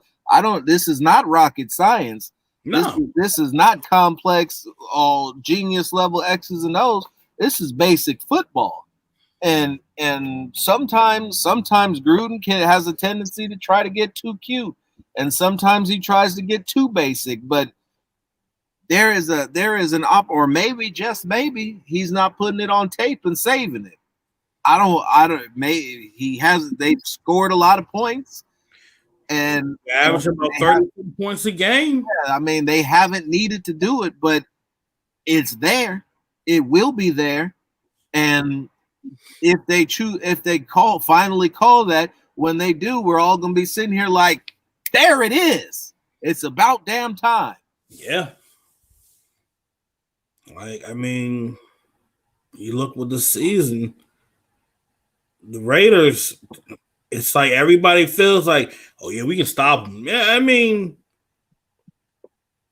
This is not rocket science. No. This is not complex genius level X's and O's. This is basic football. And sometimes Gruden has a tendency to try to get too cute. And sometimes he tries to get too basic, but there is an or maybe just maybe he's not putting it on tape and saving it. They've scored a lot of points and average about 30 points a game. Yeah, I mean, they haven't needed to do it, but it's there. It will be there. And if they finally call that, when they do, we're all gonna be sitting here like, there it is. It's about damn time. Yeah. You look with the season, the Raiders, it's like everybody feels like, oh, yeah, we can stop them. Yeah,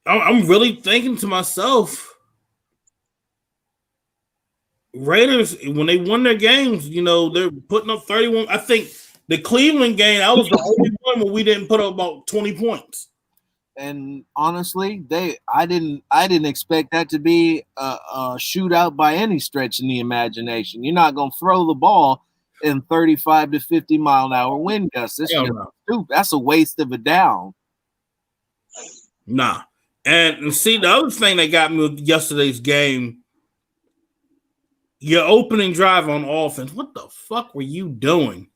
I'm really thinking to myself, Raiders, when they won their games, they're putting up 31. I think the Cleveland game, that was the only one where we didn't put up about 20 points. And honestly, I didn't expect that to be a shootout by any stretch in the imagination. You're not gonna throw the ball in 35 to 50 mile an hour wind gusts. That's a waste of a down. Nah. And see, the other thing that got me with yesterday's game, your opening drive on offense, what the fuck were you doing?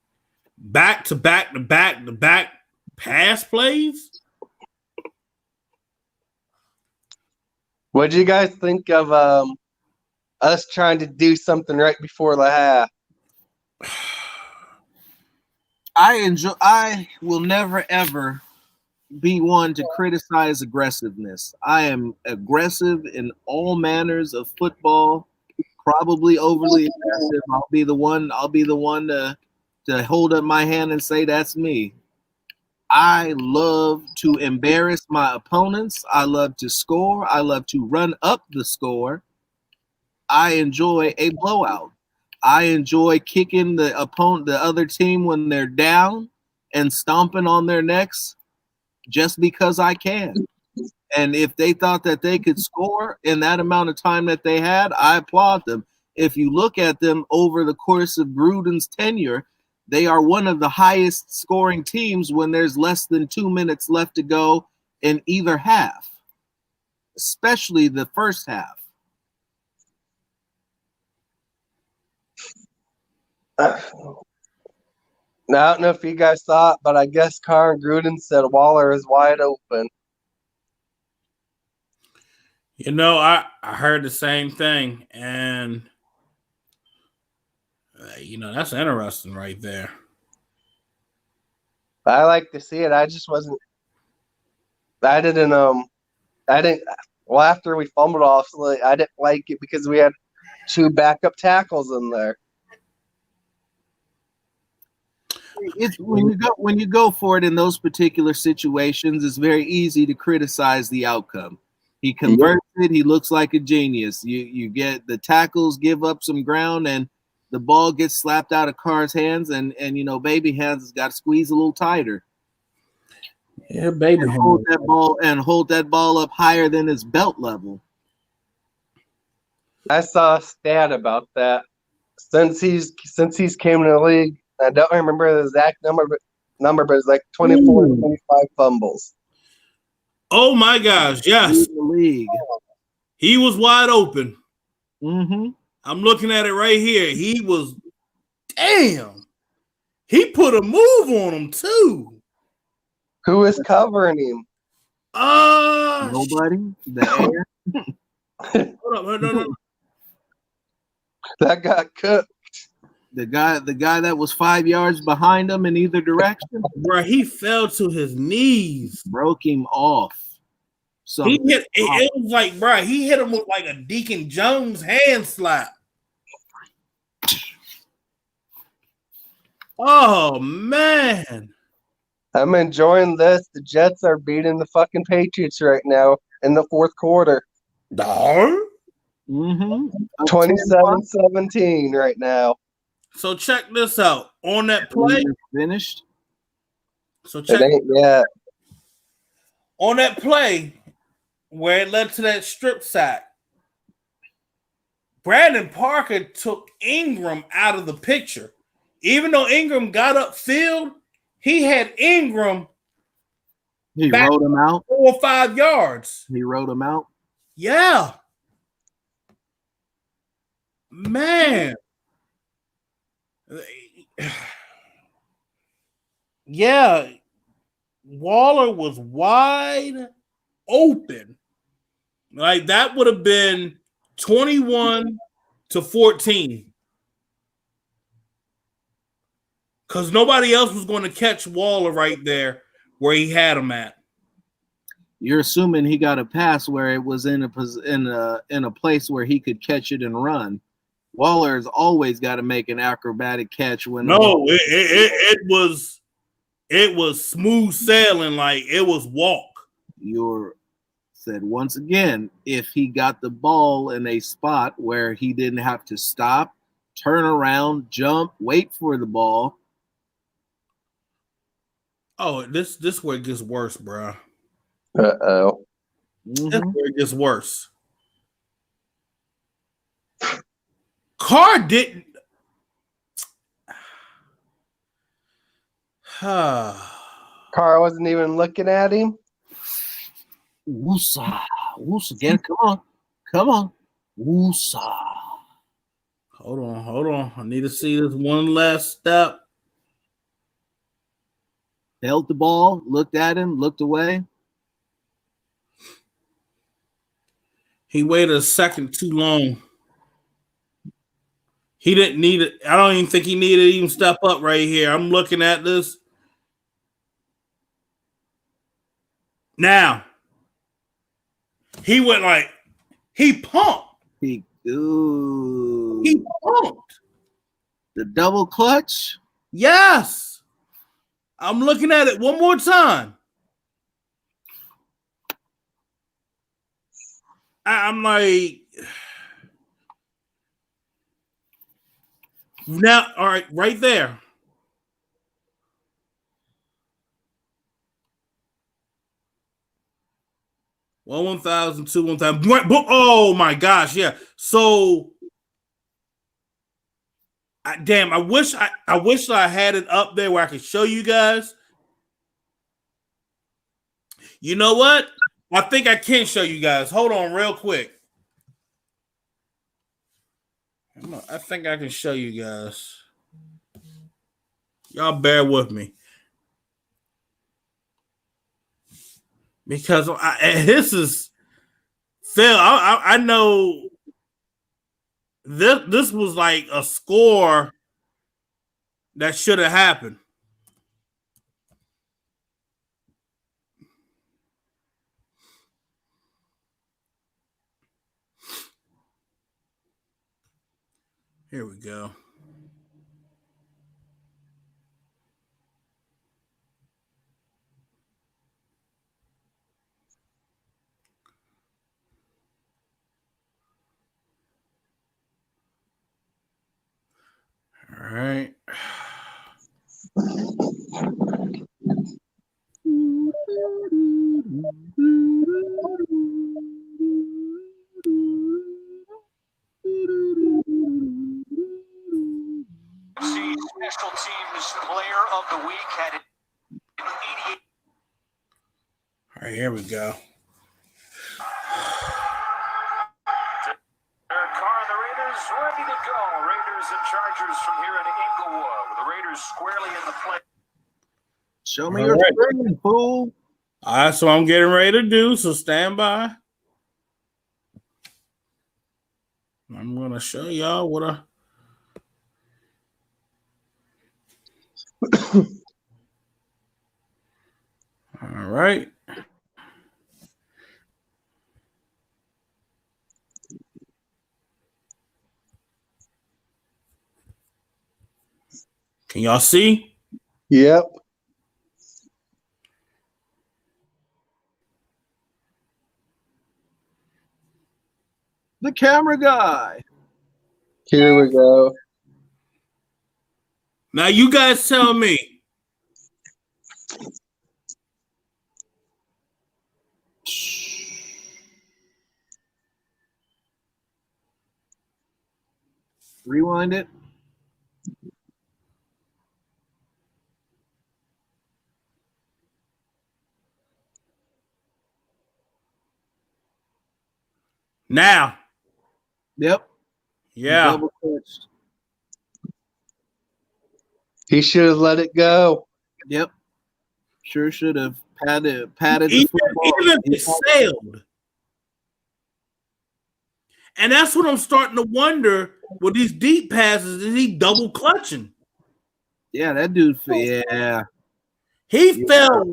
Back to back to back to back pass plays? What do you guys think of us trying to do something right before the half? I will never ever be one to criticize aggressiveness. I am aggressive in all manners of football, probably overly aggressive. I'll be the one to hold up my hand and say that's me. I love to embarrass my opponents. I love to score. I love to run up the score. I enjoy a blowout. I enjoy kicking the other team when they're down and stomping on their necks just because I can. And if they thought that they could score in that amount of time that they had, I applaud them. If you look at them over the course of Gruden's tenure, they are one of the highest scoring teams when there's less than 2 minutes left to go in either half, especially the first half. Now, I don't know if you guys saw it, but I guess Carr and Gruden said Waller is wide open. I heard the same thing, and that's interesting right there. I like to see it. I just wasn't. I didn't. Well, after we fumbled off, I didn't like it because we had 2 backup tackles in there. It's when you go for it in those particular situations, it's very easy to criticize the outcome. He converts it. He looks like a genius. You get the tackles, give up some ground, and the ball gets slapped out of Carr's hands, and baby hands has got to squeeze a little tighter. Yeah, baby. And hold that ball up higher than his belt level. I saw a stat about that. Since he's came to the league, I don't remember the exact number, but it's like 24, 25 fumbles. Oh my gosh, yes. In the league. He was wide open. Mm-hmm. I'm looking at it right here. He was, damn. He put a move on him too. Who is covering him? Nobody. The air. Hold up. That got cooked. The guy that was 5 yards behind him in either direction. Bro, he fell to his knees. Broke him off. He hit. It was like, bro, he hit him with like a Deacon Jones hand slap. Oh man, I'm enjoying this. The Jets are beating the fucking Patriots right now in the fourth quarter. dog. 27-17 right now. So check this out. On that play, finished. So check it ain't yet. On that play where it led to that strip sack. Brandon Parker took Ingram out of the picture. Even though Ingram got upfield, he had Ingram. He rode him out 4 or 5 yards. He rode him out. Yeah. Man. Yeah. Waller was wide open. Like that would have been 21-14. Because nobody else was going to catch Waller right there where he had him at. You're assuming he got a pass where it was in a place where he could catch it and run. Waller's always got to make an acrobatic catch when it was smooth sailing, like it was walk. You're said once again, if he got the ball in a spot where he didn't have to stop, turn around, jump, wait for the ball. Oh, this where it gets worse, bro. Uh-oh. This where it gets worse. Carr didn't. Carr wasn't even looking at him. Woosa again. Come on. Woosa. Hold on. I need to see this one last step. Held the ball, looked at him, looked away. He waited a second too long. He didn't need it. I don't even think he needed to even step up right here. I'm looking at this. Now, he went like, he pumped. He pumped. The double clutch? Yes. I'm looking at it one more time. I'm like, now, all right, right there. Well, 1,000, 2, 1,000. Oh my gosh, yeah. So, I wish I had it up there where I could show you guys. You know what? I think I can show you guys. Hold on real quick. I think I can show you guys. Y'all bear with me. Because this is Phil. I know this was like a score that should have happened. Here we go. All right. special teams player of the week had an 88. All right, here we go. Carr and the Raiders ready to go. Raiders and Chargers from here in Inglewood. The Raiders squarely in the play. Show me All your right. screen, fool. All right, so I'm getting ready to do, so stand by. I'm going to show y'all what I... All right. Can y'all see? Yep. The camera guy. Here we go. Now you guys tell me. Rewind it. Now. Yep. Yeah. Double touched. He should have let it go. Yep. Sure should have patted the Even football. if it sailed. And that's what I'm starting to wonder with these deep passes. Is he double clutching? Yeah, that dude. Yeah. He fell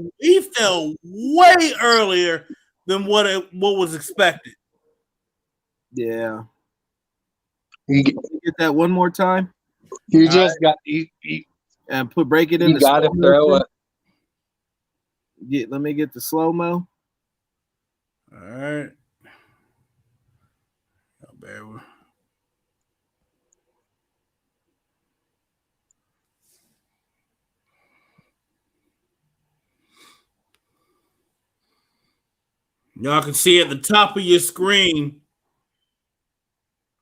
way earlier than what was expected. Yeah. You Get that one more time just got and break it in. you got to throw it. Let me get the slow mo. All right. Bear with. Y'all can see at the top of your screen,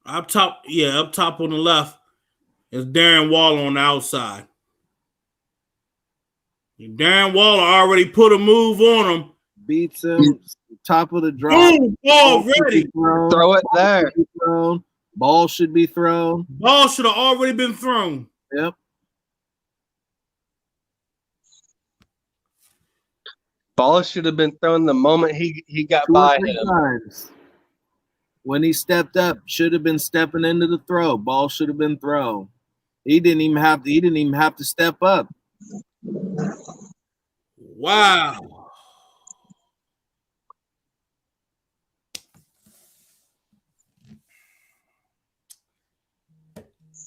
up top on the left, is Darren Waller on the outside. Darren Waller already put a move on him. Beats him. Top of the drop. Boom, ball ready. Throw it there. Ball should be thrown. Ball should have already been thrown. Yep. Ball should have been thrown the moment he got Two by or three him. times. When he stepped up, should have been stepping into the throw. Ball should have been thrown. He didn't even have to step up. Wow.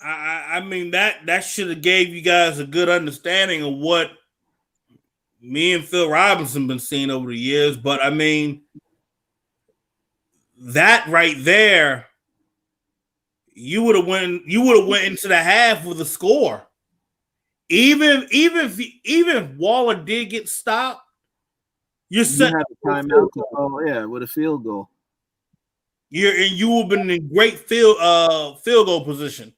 I mean that should have gave you guys a good understanding of what me and Phil Robinson been seeing over the years. But I mean, that right there, you would have went into the half with a score. Even if Waller did get stopped, you're set. You have a timeout with a field goal. You would have been in great field goal position.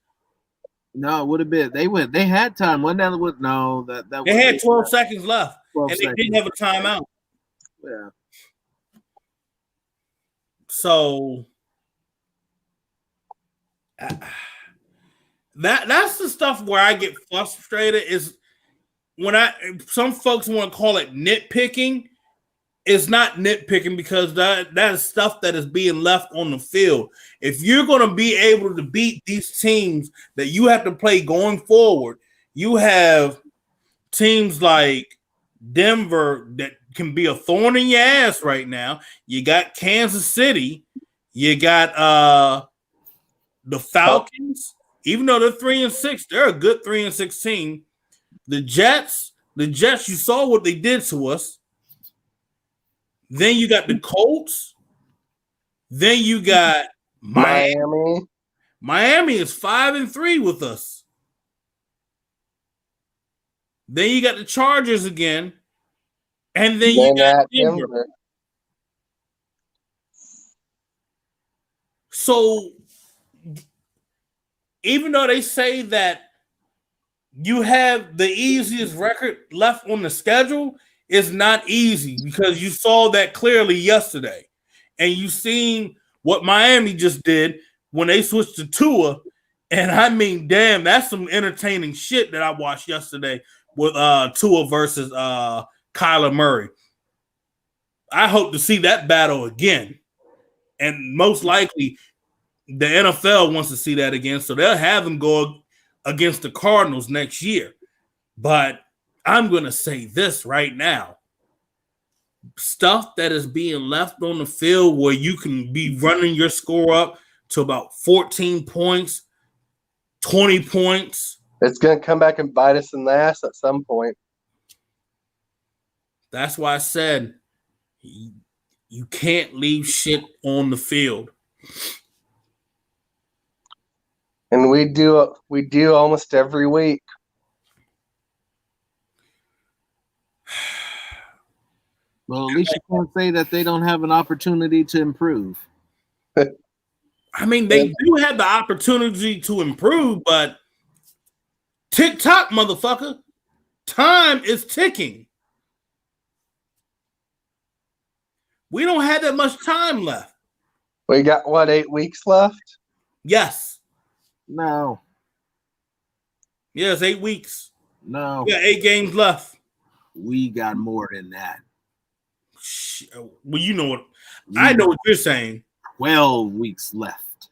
No, it would have been. They had time. Wasn't that what? No, that they had 12 seconds left, 12 and seconds. they didn't have a timeout. Yeah. So that's the stuff where I get frustrated is when some folks want to call it nitpicking. It's not nitpicking because that is stuff that is being left on the field. If you're going to be able to beat these teams that you have to play going forward, you have teams like Denver that can be a thorn in your ass right now. You got Kansas City. You got the Falcons. Even though they're 3-6, they're a good 3-6 team. The Jets, you saw what they did to us. Then you got the Colts. Then you got Miami. Miami is 5-3 with us. Then you got the Chargers again. And then you got Denver. So even though they say that you have the easiest record left on the schedule is not easy because you saw that clearly yesterday. And you seen what Miami just did when they switched to Tua. And I mean, damn, that's some entertaining shit that I watched yesterday with Tua versus Kyler Murray. I hope to see that battle again. And most likely the NFL wants to see that again. So they'll have them go against the Cardinals next year. But I'm going to say this right now. Stuff that is being left on the field where you can be running your score up to about 14 points, 20 points. It's going to come back and bite us in the ass at some point. That's why I said you can't leave shit on the field. And we do almost every week. Well, at least you can't say that they don't have an opportunity to improve. I mean, they do have the opportunity to improve, but tick-tock, motherfucker. Time is ticking. We don't have that much time left. We got, 8 weeks left? Yes. No. Yes, 8 weeks. No. We got 8 games left. We got more than that. Well, you know what? I know what you're saying. 12 weeks left.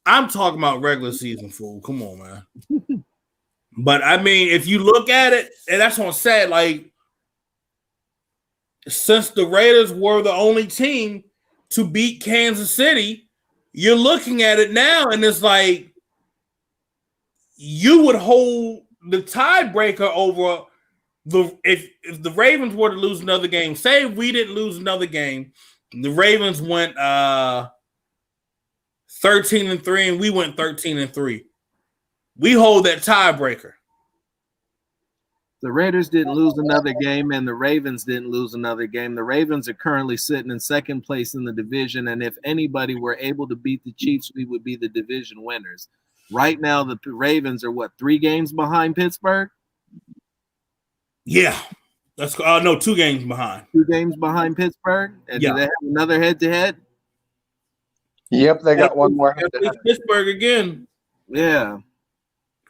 I'm talking about regular season, fool. Come on, man. But, I mean, if you look at it, and that's what I'm saying, like, since the Raiders were the only team to beat Kansas City, you're looking at it now, and it's like you would hold the tiebreaker over if the Ravens were to lose another game. Say we didn't lose another game, the Ravens went 13-3, and we went 13-3. We hold that tiebreaker. The Raiders didn't lose another game, and the Ravens didn't lose another game. The Ravens are currently sitting in second place in the division, and if anybody were able to beat the Chiefs, we would be the division winners. Right now, the Ravens are, 3 games behind Pittsburgh? Yeah. That's 2 games behind. 2 games behind Pittsburgh? And do they have another head-to-head? Yep, they got one more head-to-head. Pittsburgh again. Yeah.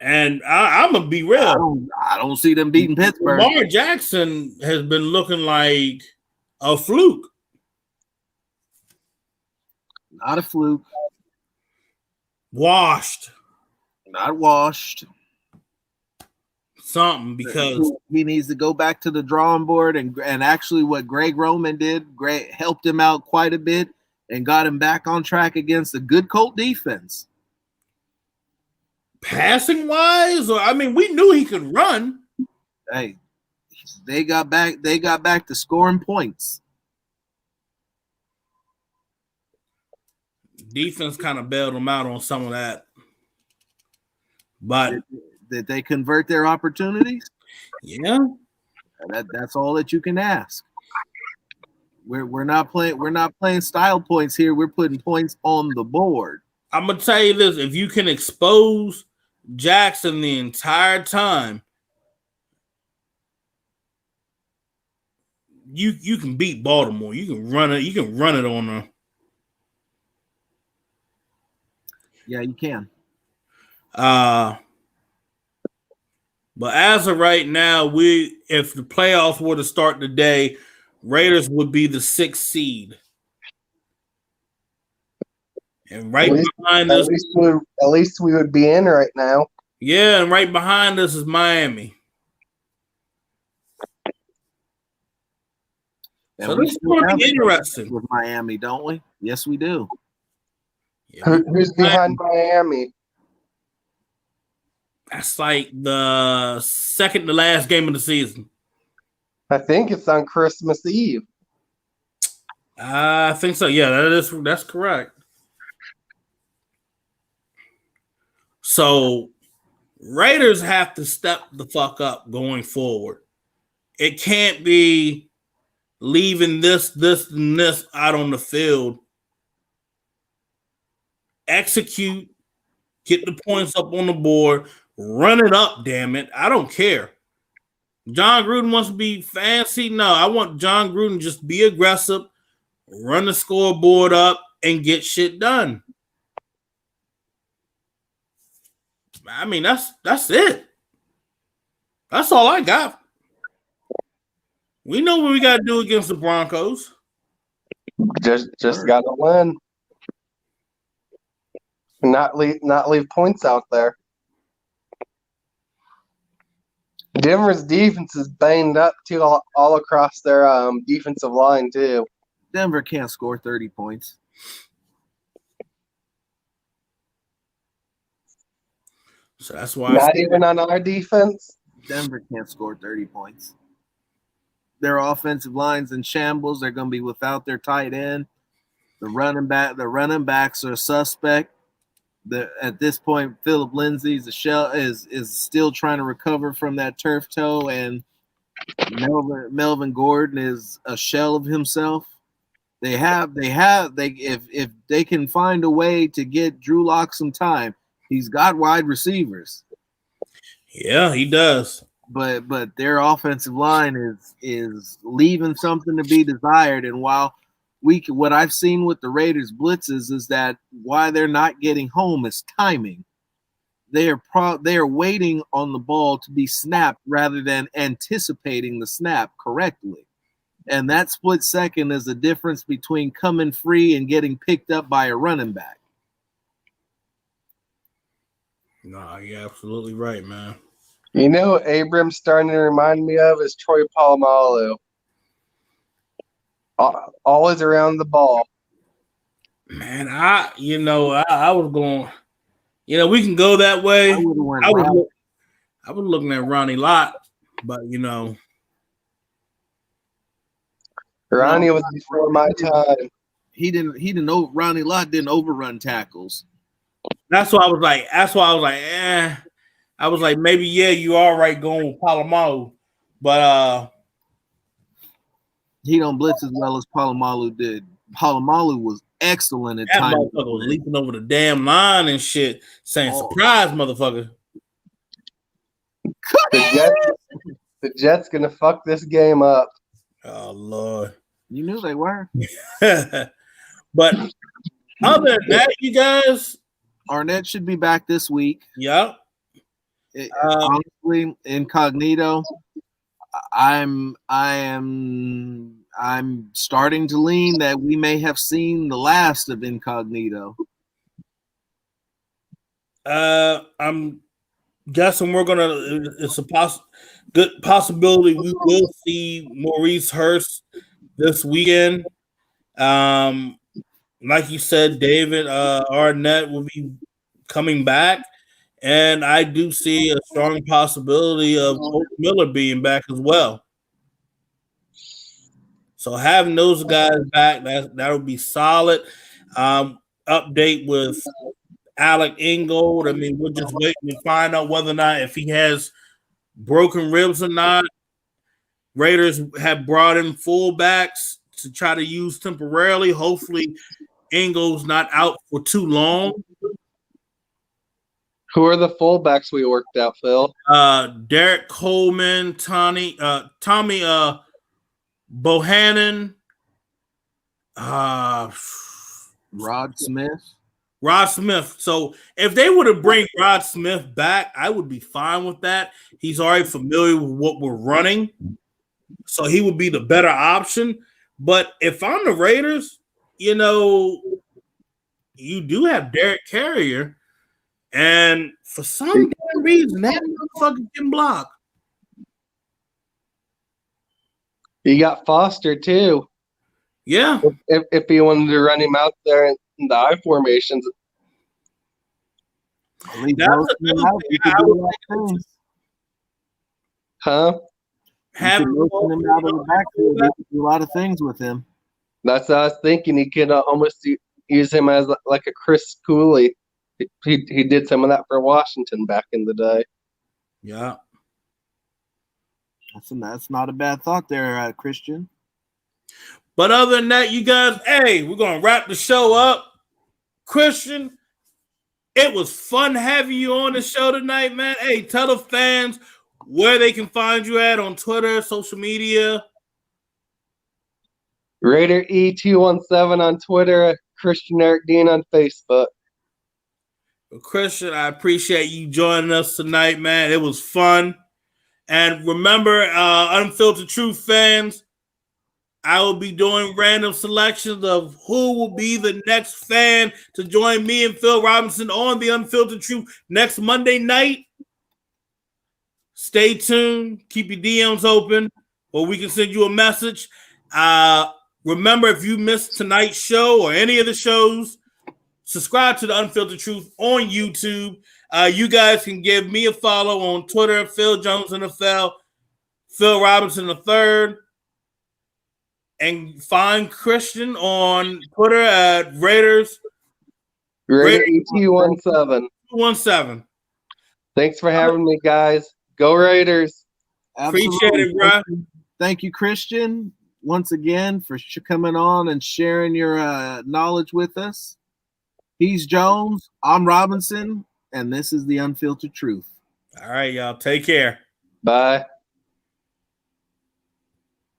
And I'm going to be real. I don't see them beating Pittsburgh. Lamar Jackson has been looking like a fluke. Not a fluke. Washed. Not washed. Something, because he needs to go back to the drawing board and actually what Greg Roman did, helped him out quite a bit and got him back on track against a good Colt defense. Passing wise, or I mean, we knew he could run. Hey, they got back to scoring points. Defense kind of bailed them out on some of that. But did they convert their opportunities? Yeah. That's all that you can ask. We're not playing style points here. We're putting points on the board. I'm gonna tell you this: if you can expose Jackson the entire time, you can beat Baltimore. You can run it. You can run it on them. Yeah, you can. But as of right now, if the playoffs were to start today, Raiders would be the 6th seed. And behind us, at least we would be in right now. Yeah, and right behind us is Miami. And so this is going to be interesting with Miami, don't we? Yes, we do. Yeah, who's behind Miami? That's like the second to last game of the season. I think it's on Christmas Eve. I think so. Yeah, that's correct. So Raiders have to step the fuck up going forward. It can't be leaving this and this out on the field. Execute, get the points up on the board, Run it up, damn it. I don't care. John Gruden wants to be fancy. No, I want John Gruden to just be aggressive, run the scoreboard up, and get shit done. I mean, that's it. That's all I got. We know what we got to do against the Broncos. Just got to win. Not leave points out there. Denver's defense is banged up too, all across their defensive line too. Denver can't score 30 points. So that's why. Not even on our defense. Denver can't score 30 points. Their offensive line's in shambles. They're going to be without their tight end. The running backs are suspect. At this point, Philip Lindsay's is still trying to recover from that turf toe, and Melvin Gordon is a shell of himself. If they can find a way to get Drew Lock some time, he's got wide receivers. Yeah, he does. But their offensive line is leaving something to be desired. And while what I've seen with the Raiders blitzes is that why they're not getting home is timing. They are waiting on the ball to be snapped rather than anticipating the snap correctly. And that split second is the difference between coming free and getting picked up by a running back. No, you're absolutely right, man. You know what Abram's starting to remind me of is Troy Polamalu. Always around the ball. Man, I was going, we can go that way. I was looking at Ronnie Lott, but Ronnie was before my time. Ronnie Lott didn't overrun tackles. That's why I was like, I was like, maybe, you are right going with Polamalu, but he don't blitz as well as Polamalu did. Polamalu was excellent at that times. Motherfucker was leaping over the damn line and shit, saying, surprise, motherfucker. The Jets gonna fuck this game up. Oh, Lord. You knew they were. But other than that, you guys. Arnett should be back this week. Yep. Honestly, incognito. I'm starting to lean that we may have seen the last of incognito. I'm guessing it's a good possibility we will see Maurice Hurst this weekend. Like you said, David, Arnett will be coming back. And I do see a strong possibility of Hope Miller being back as well. So having those guys back, that'll be solid. Update with Alec Ingold. I mean, we're just waiting to find out whether or not if he has broken ribs or not. Raiders have brought in fullbacks to try to use temporarily. Hopefully, Ingold's not out for too long. Who are the fullbacks we worked out, Phil? Derek Coleman, Tommy Bohannon, Rod Smith. So if they were to bring Rod Smith back, I would be fine with that. He's already familiar with what we're running, so he would be the better option. But if I'm the Raiders, you do have Derek Carrier. And for some damn reason, that motherfucker can block. You got Foster too. Yeah. If you wanted to run him out there in the I formations. Huh? Have him out of the backfield. You can do a lot of things with him. That's what I was thinking. He could almost use him as like a Chris Cooley. He did some of that for Washington back in the day. Yeah. That's not a bad thought there, Christian. But other than that, you guys, hey, we're going to wrap the show up. Christian, It was fun having you on the show tonight, man. Hey, tell the fans where they can find you at on Twitter, social media. Raider E217 on Twitter, Christian Eric Dean on Facebook. Well, Christian, I appreciate you joining us tonight, man. It was fun. And remember, Unfiltered Truth fans, I will be doing random selections of who will be the next fan to join me and Phil Robinson on the Unfiltered Truth next Monday night. Stay tuned. Keep your DMs open, or we can send you a message. Remember, if you missed tonight's show or any of the shows, subscribe to the Unfiltered Truth on YouTube. You guys can give me a follow on Twitter, Phil Jones NFL, Phil Robinson III. And find Christian on Twitter at Raiders. Raider E217. 217. Thanks for having me, guys. Go Raiders. Appreciate it, bro. Thank you, Christian, once again for coming on and sharing your knowledge with us. He's Jones. I'm Robinson, and this is the Unfiltered Truth. All right, y'all. Take care. Bye.